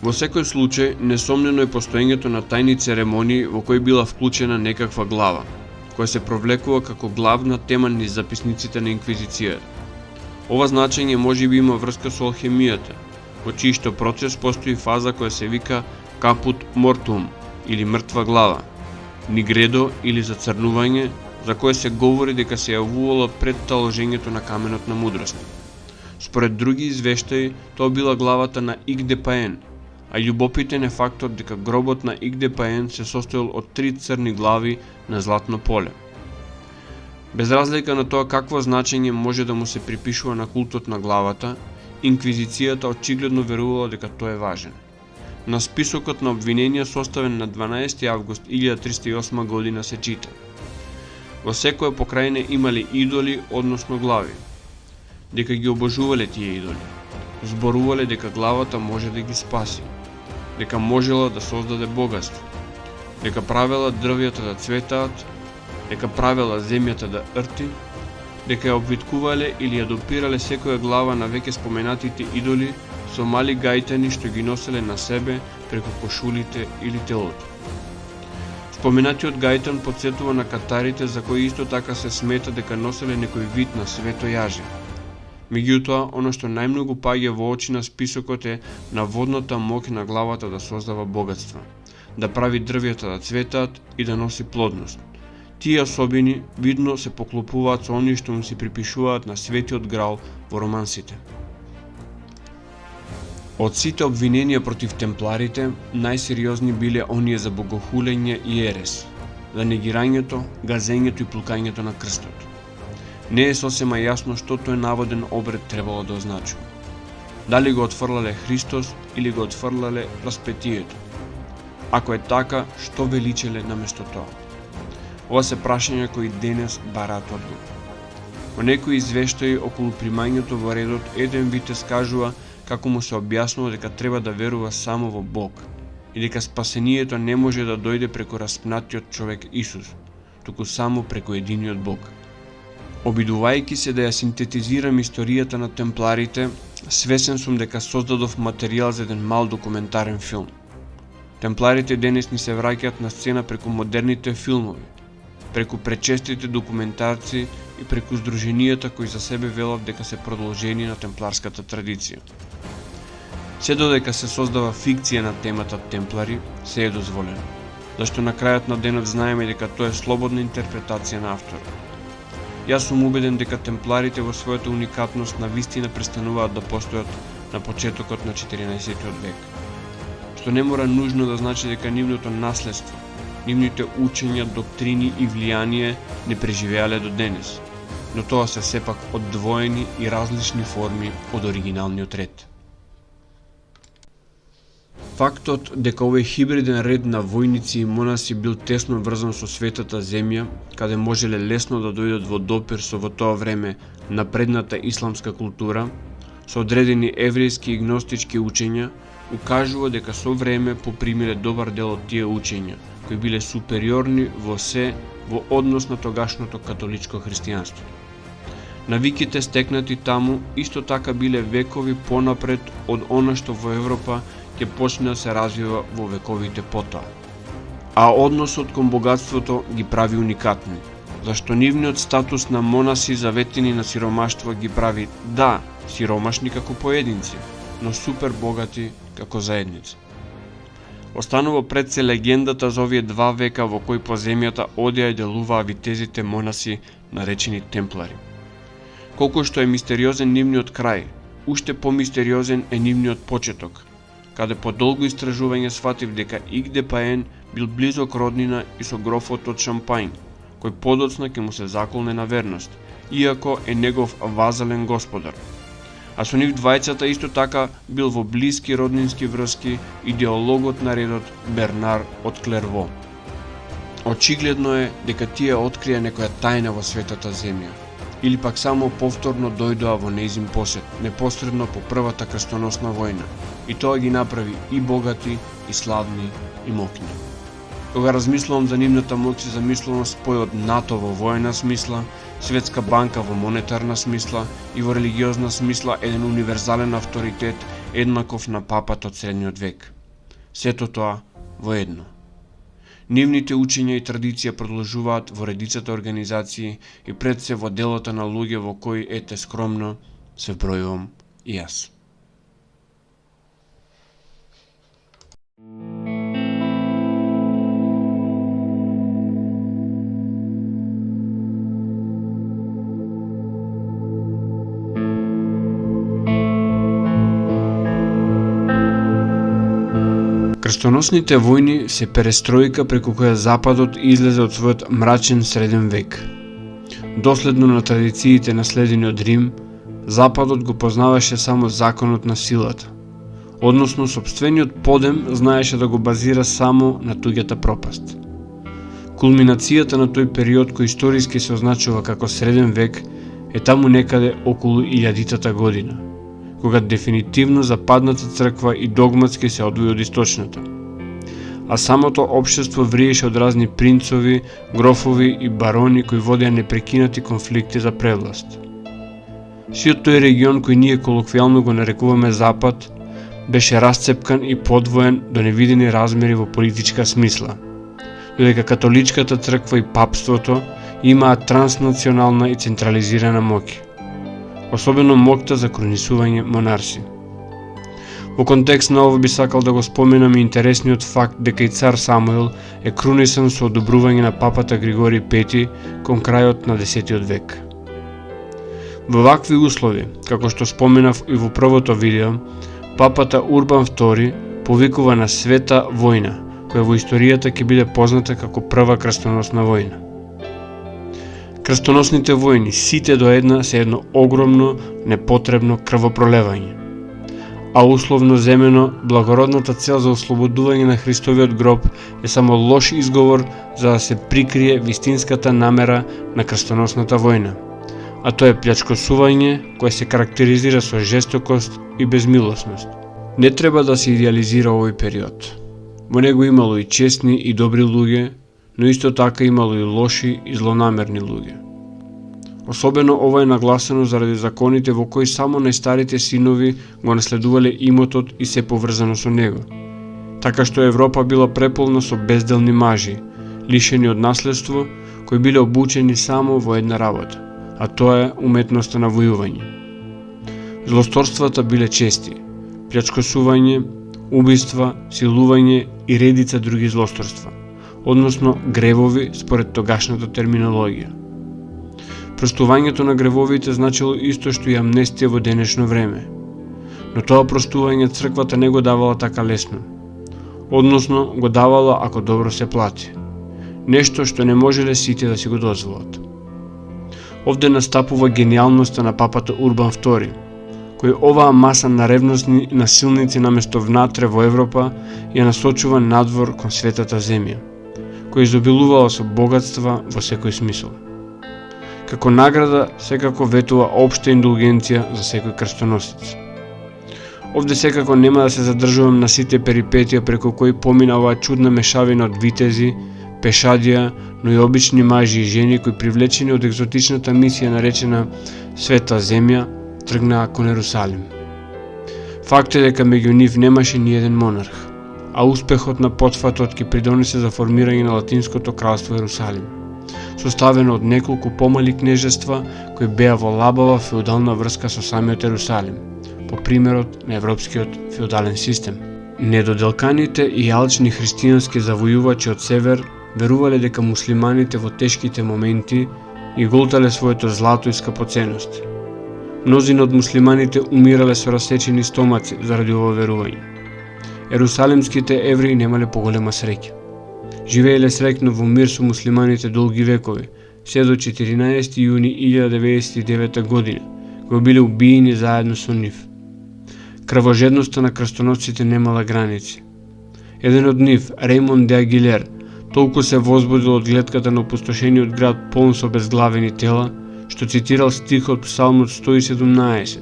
Во секој случај, несомнено е постоењето на тајни церемонии во кои била вклучена некаква глава, која се провлекува како главна тема низ записниците на инквизицијата. Ова значење можеби има врска со алхемијата, во чијшто процес постои фаза која се вика капут мортум или мртва глава, нигредо или зацрнување, за кое се говори дека се јавувало пред таложењето на каменот на мудрост. Според други извештаи, тоа била главата на Игдепаен, а љубопитен е фактот дека гробот на Игдепаен се состоел од 3 црни глави на златно поле. Без разлика на тоа какво значење може да му се припишува на култот на главата, инквизицијата очигледно верувала дека тој е важен. На списокот на обвиненија составен на 12 август 1308 година се чита: во секоја покрајне имале идоли, односно глави, дека ги обожувале тие идоли, зборувале дека главата може да ги спаси, дека можела да создаде богатство, дека правела дрвјата да цветаат, дека правела земјата да рти, дека ја обвиткувале или ја допирале секоја глава на веќе споменатите идоли со мали гајтани што ги носеле на себе преку кошулите или телото. Споменатиот гајтан потсетува на катарите за кои исто така се смета дека носеле некој вид на свето јаже. Меѓутоа, оно што најмногу паѓа во очи на списокот е наводната моќ на главата да создава богатства, да прави дрвјата да цветаат и да носи плодност. Тие особини видно се поклопуваат со оние што му се припишуваат на Светиот Граал во романсите. Од сите обвиненија против темпларите, најсериозни биле оние за богохулење и ерес, за негирањето, газењето и плукањето на крстот. Не е сосема јасно што тој наводен обред требало да означува. Дали го отфрлале Христос или го отфрлале распетието? Ако е така, што величеле наместо тоа? Ова се прашања кои денес бараат одговор. Во некои извештаи околу примањето во редот, еден витез кажува како му се објаснува дека треба да верува само во Бог и дека спасението не може да дојде преку распнатиот човек Исус, туку само преку единиот Бог. Обидувајќи се да ја синтетизирам историјата на темпларите, свесен сум дека создадов материјал за еден мал документарен филм. Темпларите денес ни се враќаат на сцена преку модерните филмови, преку пречестите документарци и преку здруженијата кои за себе велат дека се продолжени на темпларската традиција. Се додека се создава фикција на темата темплари, се е дозволено, зашто на крајот на денот знаеме дека тоа е слободна интерпретација на авторот. Јас сум убеден дека темпларите во својата уникатност навистина престануваат да постојат на почетокот на 14 век, што не мора нужно да значи дека нивното наследство, нивните учења, доктрини и влијание не преживеале до денес, но тоа се сепак одвоени и различни форми од оригиналниот ред. Фактот дека овој хибриден ред на војници и монаси бил тесно врзан со светата земја, каде можеле лесно да дојдат во допир со во тоа време напредната исламска култура, со одредени еврејски и гностички учења, укажува дека со време попримиле добар дел од тие учења, кои биле супериорни во се во однос на тогашното католичко христијанство. Навиките стекнати таму исто така биле векови понапред од она што во Европа ќе почне да се развива во вековите потоа. А односот кон богатството ги прави уникатни, зашто нивниот статус на монаси заветени на сиромаштво ги прави, да, сиромашни како поединци, но супер богати како заедница. Останува пред се легендата за овие 2 века во кои по земјата одеа и делуваа витезите монаси наречени темплари. Колку што е мистериозен нивниот крај, уште помистериозен е нивниот почеток, каде по долго истражување сватив дека Игде Паен бил близок роднина и со грофот од Шампајн, кој подоцна ќе му се заколне на верност, иако е негов вазален господар. А со нив двајцата исто така бил во блиски роднински врски идеологот на редот Бернар од Клерво. Очигледно е дека тие открија некоја тајна во светата земја, или пак само повторно дојдоа во нејзин посет, непосредно по првата крстоносна војна, и тоа ги направи и богати, и славни, и моќни. Кога размислувам за нивната моќ, се замислувам спојот НАТО во војна смисла, Светска банка во монетарна смисла и во религиозна смисла еден универзален авторитет еднаков на папата од средниот век. Сето тоа во едно. Нивните учења и традиција продолжуваат во редицата организации и пред се во делото на луѓе во кои ете скромно се вбројувам и јас. Крстоносните војни се перестројка преку која Западот излезе од својот мрачен среден век. Доследно на традициите наследени од Рим, Западот го познаваше само законот на силата, односно сопствениот подем знаеше да го базира само на туѓата пропаст. Кулминацијата на тој период кој историски се означува како среден век е таму некаде околу 1000-тата година, кога дефинитивно западната црква и догматски се одвои од источната. А самото општество вриеше од разни принцови, грофови и барони кои водеа непрекинати конфликти за превласт. Сиот тој регион кој ние колоквијално го нарекуваме Запад, беше расцепкан и подвоен до невидени размери во политичка смисла, додека католичката црква и папството имаат транснационална и централизирана моќ, особено моќта за кронисување монарси. Во контекст на ово би сакал да го споменам и интересниот факт дека и цар Самуил е крунисан со одобрување на папата Григорий V кон крајот на 10 век. Во вакви услови, како што споменав и во првото видео, папата Урбан II повикува на света војна, која во историјата ќе биде позната како прва крстоносна војна. Крстоносните војни, сите до една, се едно огромно, непотребно крвопролевање. А условно земено, благородната цел за ослободување на Христовиот гроб е само лош изговор за да се прикрие вистинската намера на крстоносната војна, а тоа е плячкосување кое се карактеризира со жестокост и безмилосност. Не треба да се идеализира овој период. Во него имало и честни и добри луѓе, но исто така имало и лоши и злонамерни луѓе. Особено ова е нагласено заради законите во кои само најстарите синови го наследувале имотот и се поврзано со него. Така што Европа била преполна со безделни мажи, лишени од наследство, кои биле обучени само во една работа, а тоа е уметноста на војување. Злосторствата биле чести, плячкосување, убиства, силување и редица други злосторства, односно гревови според тогашната терминологија. Простувањето на гревовите значило исто што и амнестија во денешно време, но тоа простување црквата не го давала така лесно, односно го давала ако добро се плати, нешто што не можеле сите да си го дозволат. Овде настапува гениалноста на папата Урбан II, кој оваа маса на ревностни насилници наместо внатре во Европа ја насочува надвор кон светата земја, која изобилувала со богатства во секој смисол. Како награда секако ветува општа индулгенција за секој крстоносец. Овде секако нема да се задржувам на сите перипетија преку кои помина оваа чудна мешавина од витези, пешадија, но и обични мажи и жени кои привлечени од екзотичната мисија наречена Света земја тргнаа кон Ерусалим. Факт е дека меѓу нив немаше ни еден монарх, а успехот на потфатот ќе придонесе за формирање на латинското кралство Ерусалим, составено од неколку помали кнежества кои беа во лабава феудална врска со самиот Ерусалим, по примерот на европскиот феудален систем. Недоделканите и алчни христијански завојувачи од север верувале дека муслиманите во тешките моменти ги голтале своето злато и скапоценност. Мнозина од муслиманите умирале со расечени стомаци заради ова верување. Ерусалимските евреи немале поголема среќа. Живееле среќно во мир со муслиманите долги векови, се до 14 јуни 1099 година, кога биле убиени заедно со нив. Крвожедноста на крстоносците немала граници. Еден од нив, Реймон де Агилер, толку се возбудил од гледката на опустошениот град полн со безглавени тела, што цитирал стих од Псалмот 117.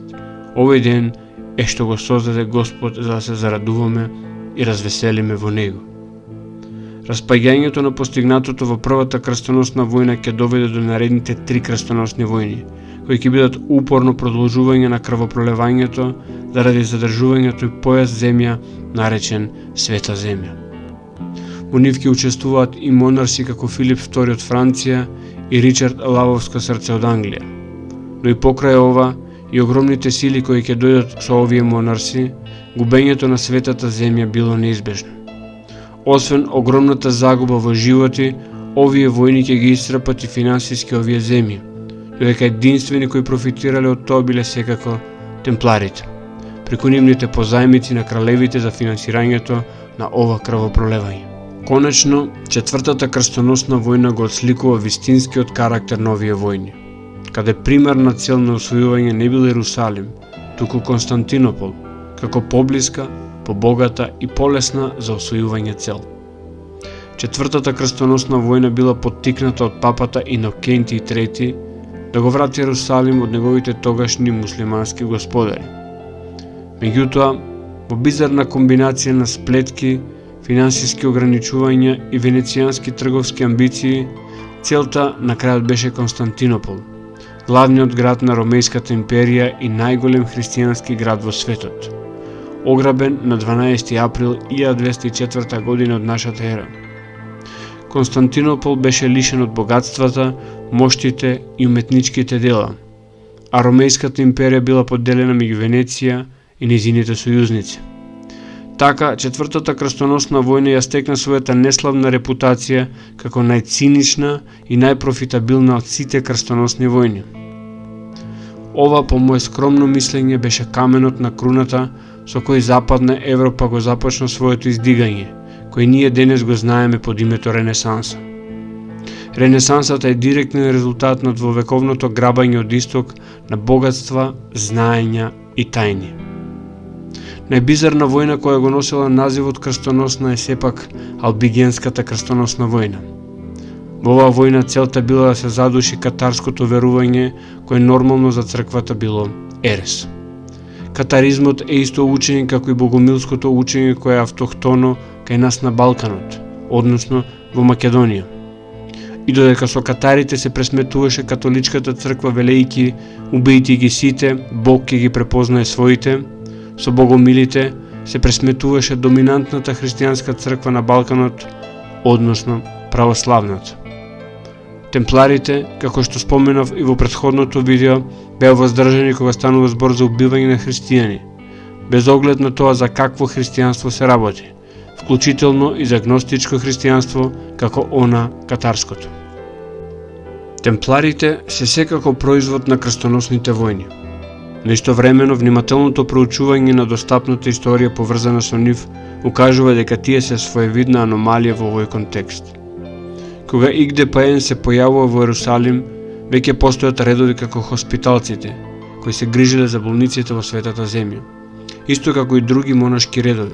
Овој ден е што го создаде Господ за да се зарадуваме и развеселиме во него. Распаѓањето на постигнатото во првата крстоносна војна ќе доведе до наредните 3 крстоносни војни, кои ќе бидат упорно продолжување на крвопролевањето заради задржувањето и појас земја наречен Света земја. Во нив ќе учествуваат и монарси како Филип II од Франција и Ричард Лавовско срце од Англија. Но и покрај ова, и огромните сили кои ќе дојдат со овие монарси, губењето на Светата земја било неизбежно. Освен огромната загуба во животи, овие војни ќе ги исцрпат и финансиски овие земји, додека единствени кои профитирале од тоа биле секако темпларите, преку нивните позајмици на кралевите за финансирањето на ова крвопролевање. Конечно, четвртата крстоносна војна го отсликува вистинскиот карактер на овие војни, каде примерна цел на освојување не бил Ерусалим, туку Константинопол, како поблиска, побогата и полесна за освојување цел. Четвртата крстоносна војна била поттикната од папата Инокентиј III да го врати Ерусалим од неговите тогашни муслимански господари. Меѓутоа, во бизарна комбинација на сплетки, финансиски ограничувања и венецијански трговски амбиции, целта на крајот беше Константинопол, главниот град на Ромејската империја и најголем христијански град во светот, ограбен на 12 април 1204 година од нашата ера. Константинопол беше лишен од богатствата, моштите и уметничките дела, а Ромејската империја била поделена меѓу Венеција и нејзините сојузници. Така, четвртата крстоносна војна ја стекна својата неславна репутација како најцинична и најпрофитабилна од сите крстоносни војни. Ова, по моје скромно мислење, беше каменот на круната со кој Западна Европа го започна своето издигање, кој ние денес го знаеме под името Ренесанса. Ренесансата е директен резултат на двовековното грабање од исток на богатства, знаења и тајни. Најбизарна војна која го носела називот крстоносна е сепак Албигенската крстоносна војна. Во оваа војна целта била да се задуши катарското верување, кое нормално за црквата било ерес. Катаризмот е исто учење како и богомилското учење кое е автохтоно кај нас на Балканот, односно во Македонија. И додека со катарите се пресметуваше католичката црква велејќи, убијте ги сите, Бог ќе ги препознае своите, со богомилите се пресметуваше доминантната христијанска црква на Балканот, односно православната. Темпларите, како што споменав и во претходното видео, беа воздржани кога станува збор за убивање на христијани, без оглед на тоа за какво христијанство се работи, вклучително и за гностичко христијанство како она катарското. Темпларите се секако производ на крстоносните војни, но истовремено внимателното проучување на достапната историја поврзана со нив укажува дека тие се своевидна аномалија во овој контекст. Кога ИГДПН се појавува во Ерусалим, веќе постојат редови како хоспиталците, кои се грижеле за болниците во светата земја, исто како и други монашки редови.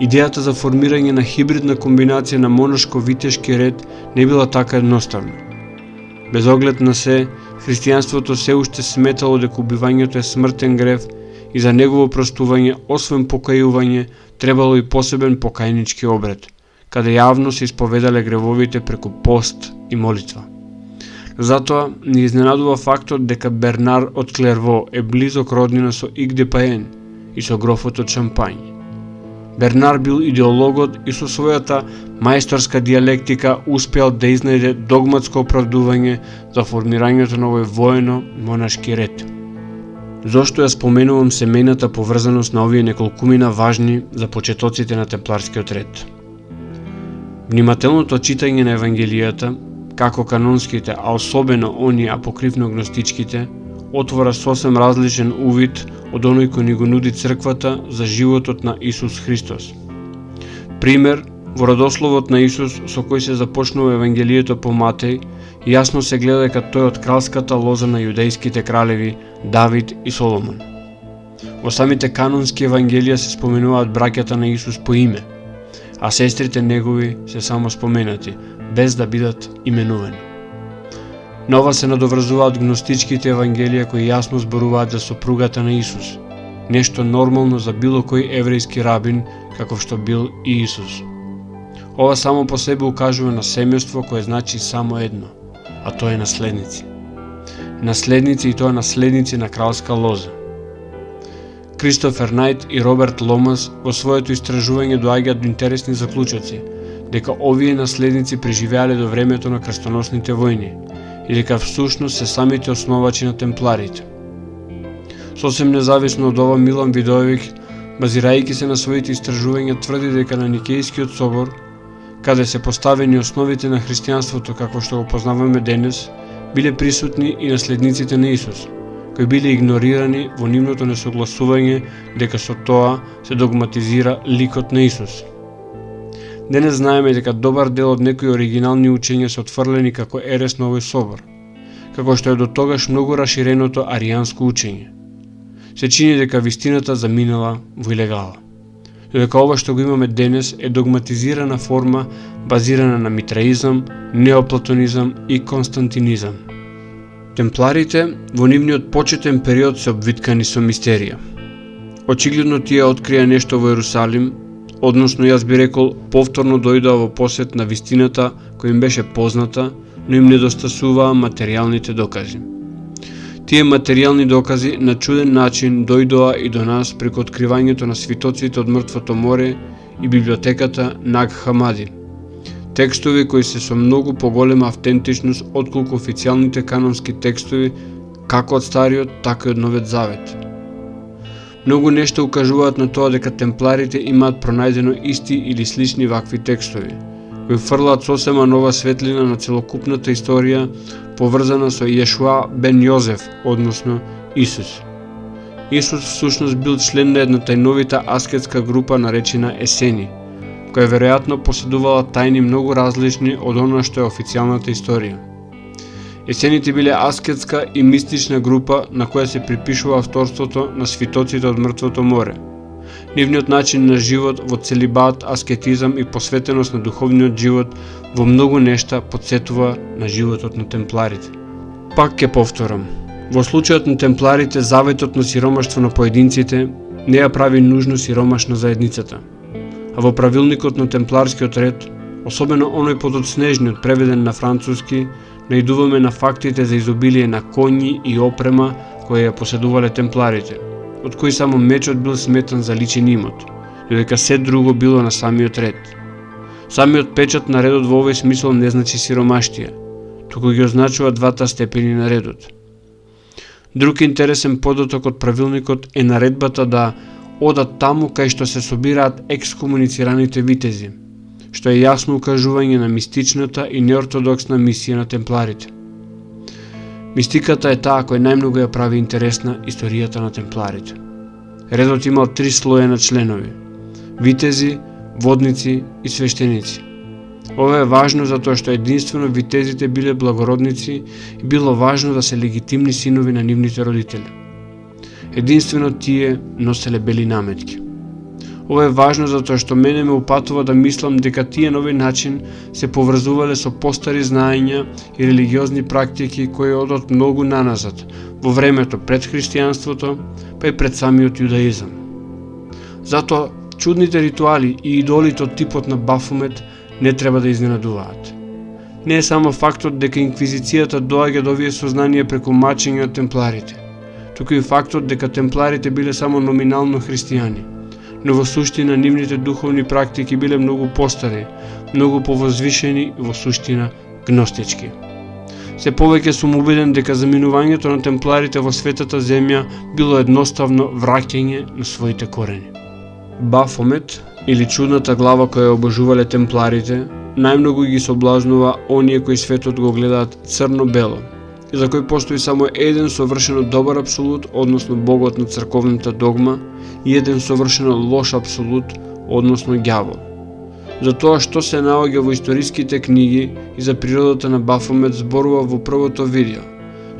Идејата за формирање на хибридна комбинација на монашко-витешки ред не била така едноставна. Без оглед на се, христијанството се уште сметало дека убивањето е смртен грев и за негово простување, освен покајување, требало и посебен покајнички обред, каде јавно се исповедале гревовите преку пост и молитва. Затоа не изненадува фактот дека Бернар од Клерво е близок роднина со ИГДПН и со грофот од Шампањ. Бернар бил идеологот и со својата мајсторска диалектика успеал да изнајде догматско оправдување за формирањето на овој воено-монашки ред. Зошто ја споменувам семејната поврзаност на овие неколкумина важни за почетоците на темпларскиот ред? Внимателното читање на Евангелијата, како канонските, а особено оние апокривно-гностичките, отвора сосем различен увид од оној кој ни го нуди црквата за животот на Исус Христос. Пример, во родословот на Исус со кој се започнува Евангелието по Матеј, јасно се гледа дека тој од кралската лоза на јудејските кралеви Давид и Соломон. Во самите канонски евангелија се споменуваат браќата на Исус по име, а сестрите негови се само споменати, без да бидат именувани. На ова се надоврзуваат гностичките евангелија кои јасно зборуваат за сопругата на Исус, нешто нормално за било кој еврејски рабин, каков што бил и Исус. Ова само по себе укажува на семејство кое значи само едно, а тоа е наследници. Наследници и тоа наследници на кралска лоза. Кристофер Најт и Роберт Ломас во своето истражување доаѓаат до интересни заклучоци, дека овие наследници преживеале до времето на крстоносните војни и дека всушност се самите основачи на темпларите. Сосем независно од ова, Милан Видоевик, базирајќи се на своите истражувања, тврди дека на Никејскиот собор, каде се поставени основите на христијанството како што го познаваме денес, биле присутни и наследниците на Исус, кои биле игнорирани во нивното несогласување дека со тоа се догматизира ликот на Исус. Денес знаеме дека добар дел од некои оригинални учења се отфрлени како ерес на овој собор, како што е до тогаш многу раширеното аријанско учење. Се чини дека вистината заминала во илегала. Додека ова што го имаме денес е догматизирана форма базирана на митраизам, неоплатонизам и константинизам. Темпларите во нивниот почетен период се обвиткани со мистерија. Очигледно тие открија нешто во Ерусалим, односно јас би рекол повторно дојдоа во посет на вистината која им беше позната, но им недостасуваа материјалните докази. Тие материјални докази на чуден начин дојдоа и до нас преку откривањето на свитоците од Мртвото море и библиотеката Наг Хамади. Текстови кои се со многу поголема автентичност отколку официјалните канонски текстови како од Стариот, така и од Новиот Завет. Многу нешта укажуваат на тоа дека темпларите имаат пронајдено исти или слични вакви текстови, кои фрлаат сосема нова светлина на целокупната историја поврзана со Јешуа бен Јозеф, односно Исус. Исус всушност бил член на една тајновита аскетска група наречена Есени, која веројатно поседувала тајни многу различни од она што е официјалната историја. Есените биле аскетска и мистична група на која се припишува авторството на свитоците од Мртвото море. Нивниот начин на живот во целибат, аскетизам и посветеност на духовниот живот во многу нешта потсетува на животот на темпларите. Пак ќе повторам, во случајот на темпларите заветот на сиромаштво на поединците не ја прави нужно сиромашна заедницата, а во правилникот на темпларскиот ред, особено оној подоцнежниот преведен на француски, наидуваме на фактите за изобилие на коњи и опрема кои ја поседувале темпларите, од кои само мечот бил сметан за личен имот, додека се друго било на самиот ред. Самиот печат на редот во овој смисол не значи сиромаштија, туку ги означува двата степени на редот. Друг интересен подоток од правилникот е наредбата да одат таму кај што се собираат екскомуницираните витези, што е јасно укажување на мистичната и неортодоксна мисија на темпларите. Мистиката е таа која најмногу ја прави интересна историјата на темпларите. Редот имал 3 слоја на членови: витези, водници и свештеници. Ова е важно затоа што единствено витезите биле благородници и било важно да се легитимни синови на нивните родители. Единствено тие носеле бели наметки. Ова е важно затоа што мене ме упатува да мислам дека тие на овој начин се поврзувале со постари знаења и религиозни практики кои одат многу наназад, во времето пред христијанството, па и пред самиот јудаизам. Затоа чудните ритуали и идолите од типот на Бафомет не треба да изненадуваат. Не е само фактот дека инквизицијата доаѓа до овие сознанија преку мачење од темпларите, туку и фактот дека темпларите биле само номинално христијани, но во суштина нивните духовни практики биле многу постари, многу повозвишени и во суштина гностички. Се повеќе сум убеден дека заминувањето на темпларите во светата земја било едноставно враќање на своите корени. Бафомет, или чудната глава која обожувале темпларите, најмногу ги соблазнува оние кои светот го гледаат црно-бело, и за кој постои само еден совршено добар апсолут, односно Богот на црковната догма, и еден совршено лош апсолут, односно ѓавол. За тоа што се наоѓа во историските книги и за природата на Бафомет зборува во првото видео,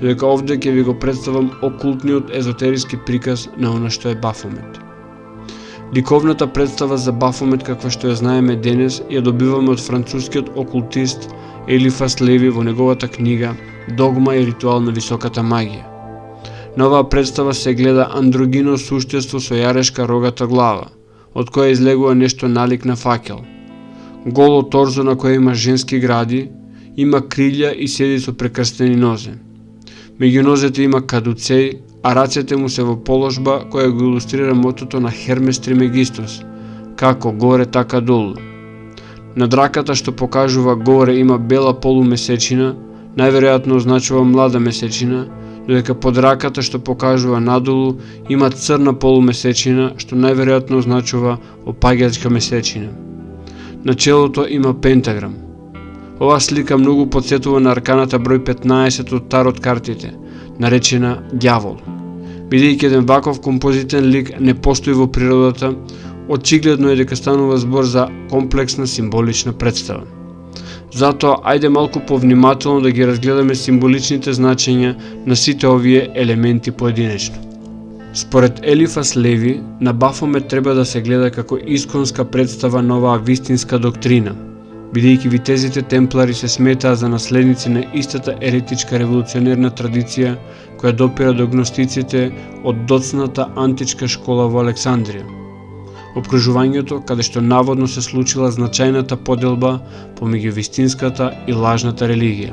додека овде ќе ви го представам окултниот езотериски приказ на она што е Бафомет. Ликовната представа за Бафомет каква што ја знаеме денес ја добиваме од францускиот окултист Елифас Леви во неговата книга Догма и ритуал на високата магија. На оваа представа се гледа андрогино суштество со јарешка рогата глава, од која излегува нешто налик на факел. Голо торзо на која има женски гради, има крилја и седи со прекрстени нозе. Меѓу нозете има кадуцеј, а рацете му се во положба која го илустрира мотото на Хермес Тримегистос, како горе така долу. Над раката што покажува горе има бела полумесечина, најверојатно означува млада месечина, додека под раката што покажува надолу има црна полумесечина, што најверојатно означува опаѓачка месечина. На челото има пентаграм. Ова слика многу потсетува на арканата број 15 од тарот картите, наречена ѓавол. Бидејќи еден ваков композитен лик не постои во природата, очигледно е дека станува збор за комплексна символична представа. Затоа, ајде малку повнимателно да ги разгледаме символичните значења на сите овие елементи поединечно. Според Елифас Леви, на Бафомет треба да се гледа како исконска представа на оваа вистинска доктрина, бидејќи витезите темплари се сметаа за наследници на истата еретичка револуционерна традиција која допира до гностиците од доцната античка школа во Александрија, опкружувањето каде што наводно се случила значајната поделба помеѓу вистинската и лажната религија.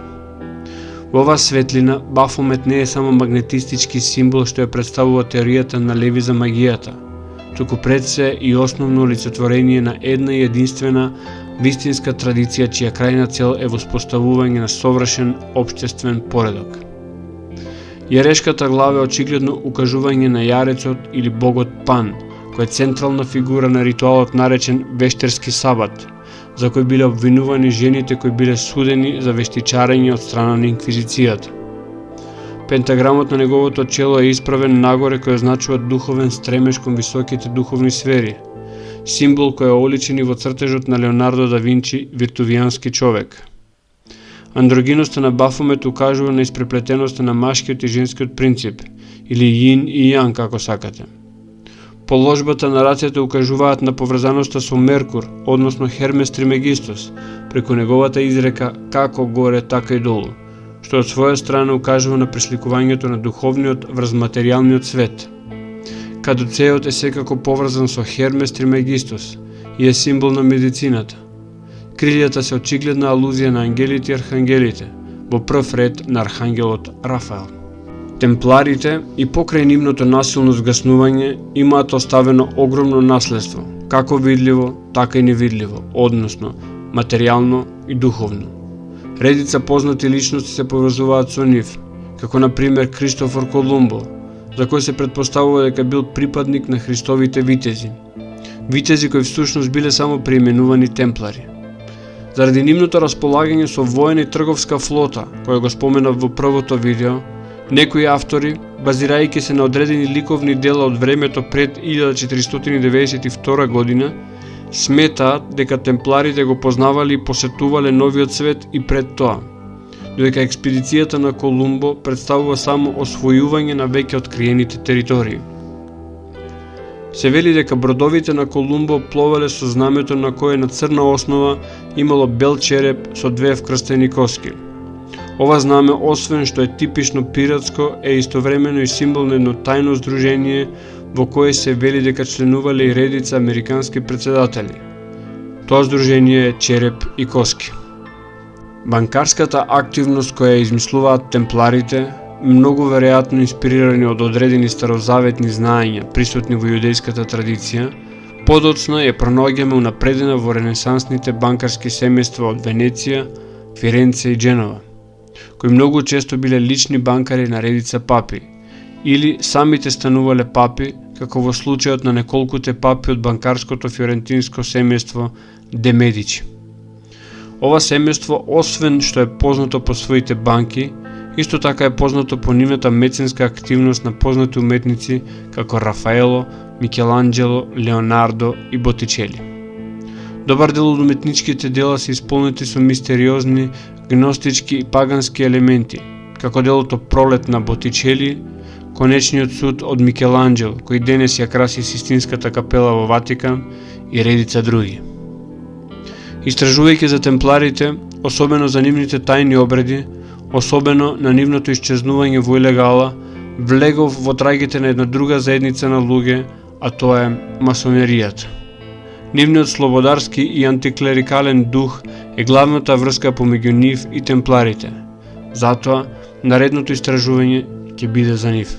Во оваа светлина, Бафомет не е само магнетистички символ што ја представува теоријата на Леви за магијата, туку пред се и основно олицетворение на една и единствена вистинска традиција чија крајна цел е воспоставување на совршен општествен поредок. Јарешката глава е очигледно укажување на јарецот или богот Пан, кој е централна фигура на ритуалот наречен Вештерски сабат, за кој биле обвинувани жените кои биле судени за вештичарење од страна на инквизицијата. Пентаграмот на неговото чело е исправен нагоре кој означува духовен стремеж кон високите духовни сфери, символ кој е оличен и во цртежот на Леонардо да Винчи Виртувијански човек. Андрогиноста на Бафомет укажува на испреплетеноста на машкиот и женскиот принцип, или јин и јан како сакате. Положбата на рацете укажуваат на поврзаноста со Меркур, односно Хермес Тримегистос, преку неговата изрека како горе, така и долу, што од своја страна укажува на пресликувањето на духовниот врз материјалниот свет. Кадуцеот е секако поврзан со Хермес Тримегистос и е символ на медицината. Крилјата се очигледна алузија на ангелите и архангелите, во прв ред на архангелот Рафаел. Темпларите и покрај нивното насилно згаснување имаат оставено огромно наследство, како видливо, така и невидливо, односно материјално и духовно. Редица познати личности се поврзуваат со нив, како на пример Кристофор Колумбо, за кој се претпоставува дека бил припадник на Христовите витези. Витези кои всушност биле само преименувани темплари. Заради нивното располагање со воена и трговска флота, која го споменав во првото видео, некои автори, базирајќи се на одредени ликовни дела од времето пред 1492 година, сметаат дека темпларите го познавали и посетувале новиот свет и пред тоа, додека експедицијата на Колумбо представува само освојување на веќе откриените територии. Се вели дека бродовите на Колумбо пловеле со знамето на кое на црна основа имало бел череп со две вкрстени коски. Ова знаме, освен што е типично пиратско, е истовремено и символ на едно тајно здружение во кое се вели дека членувале и редица американски претседатели. Тоа здружение е Череп и коски. Банкарската активност која измислуваат темпларите, многу веројатно инспирирани од одредени старозаветни знаења присутни во јудејската традиција, подоцна ја пронаоѓаме унапредена во ренесансните банкарски семејства од Венеција, Фиренце и Дженова, кои многу често биле лични банкари на редица папи, или самите станувале папи, како во случајот на неколкуте папи од банкарското фиорентинско семејство Де Медичи. Ова семејство, освен што е познато по своите банки, исто така е познато по нивната меценска активност на познати уметници како Рафаело, Микеланджело, Леонардо и Ботичели. Добар дел од уметничките дела се исполнети со мистериозни, гностички и пагански елементи, како делото Пролет на Ботичели, Конечниот суд од Микеланджело, кој денес ја краси Систинската капела во Ватикан и редица други. Истражувајќи за темпларите, особено за нивните тајни обреди, особено на нивното исчезнување во илегала, влегов во трагите на една друга заедница на луѓе, а тоа е масонеријата. Нивниот слободарски и антиклерикален дух е главната врска помеѓу нив и темпларите. Затоа, наредното истражување ќе биде за нив.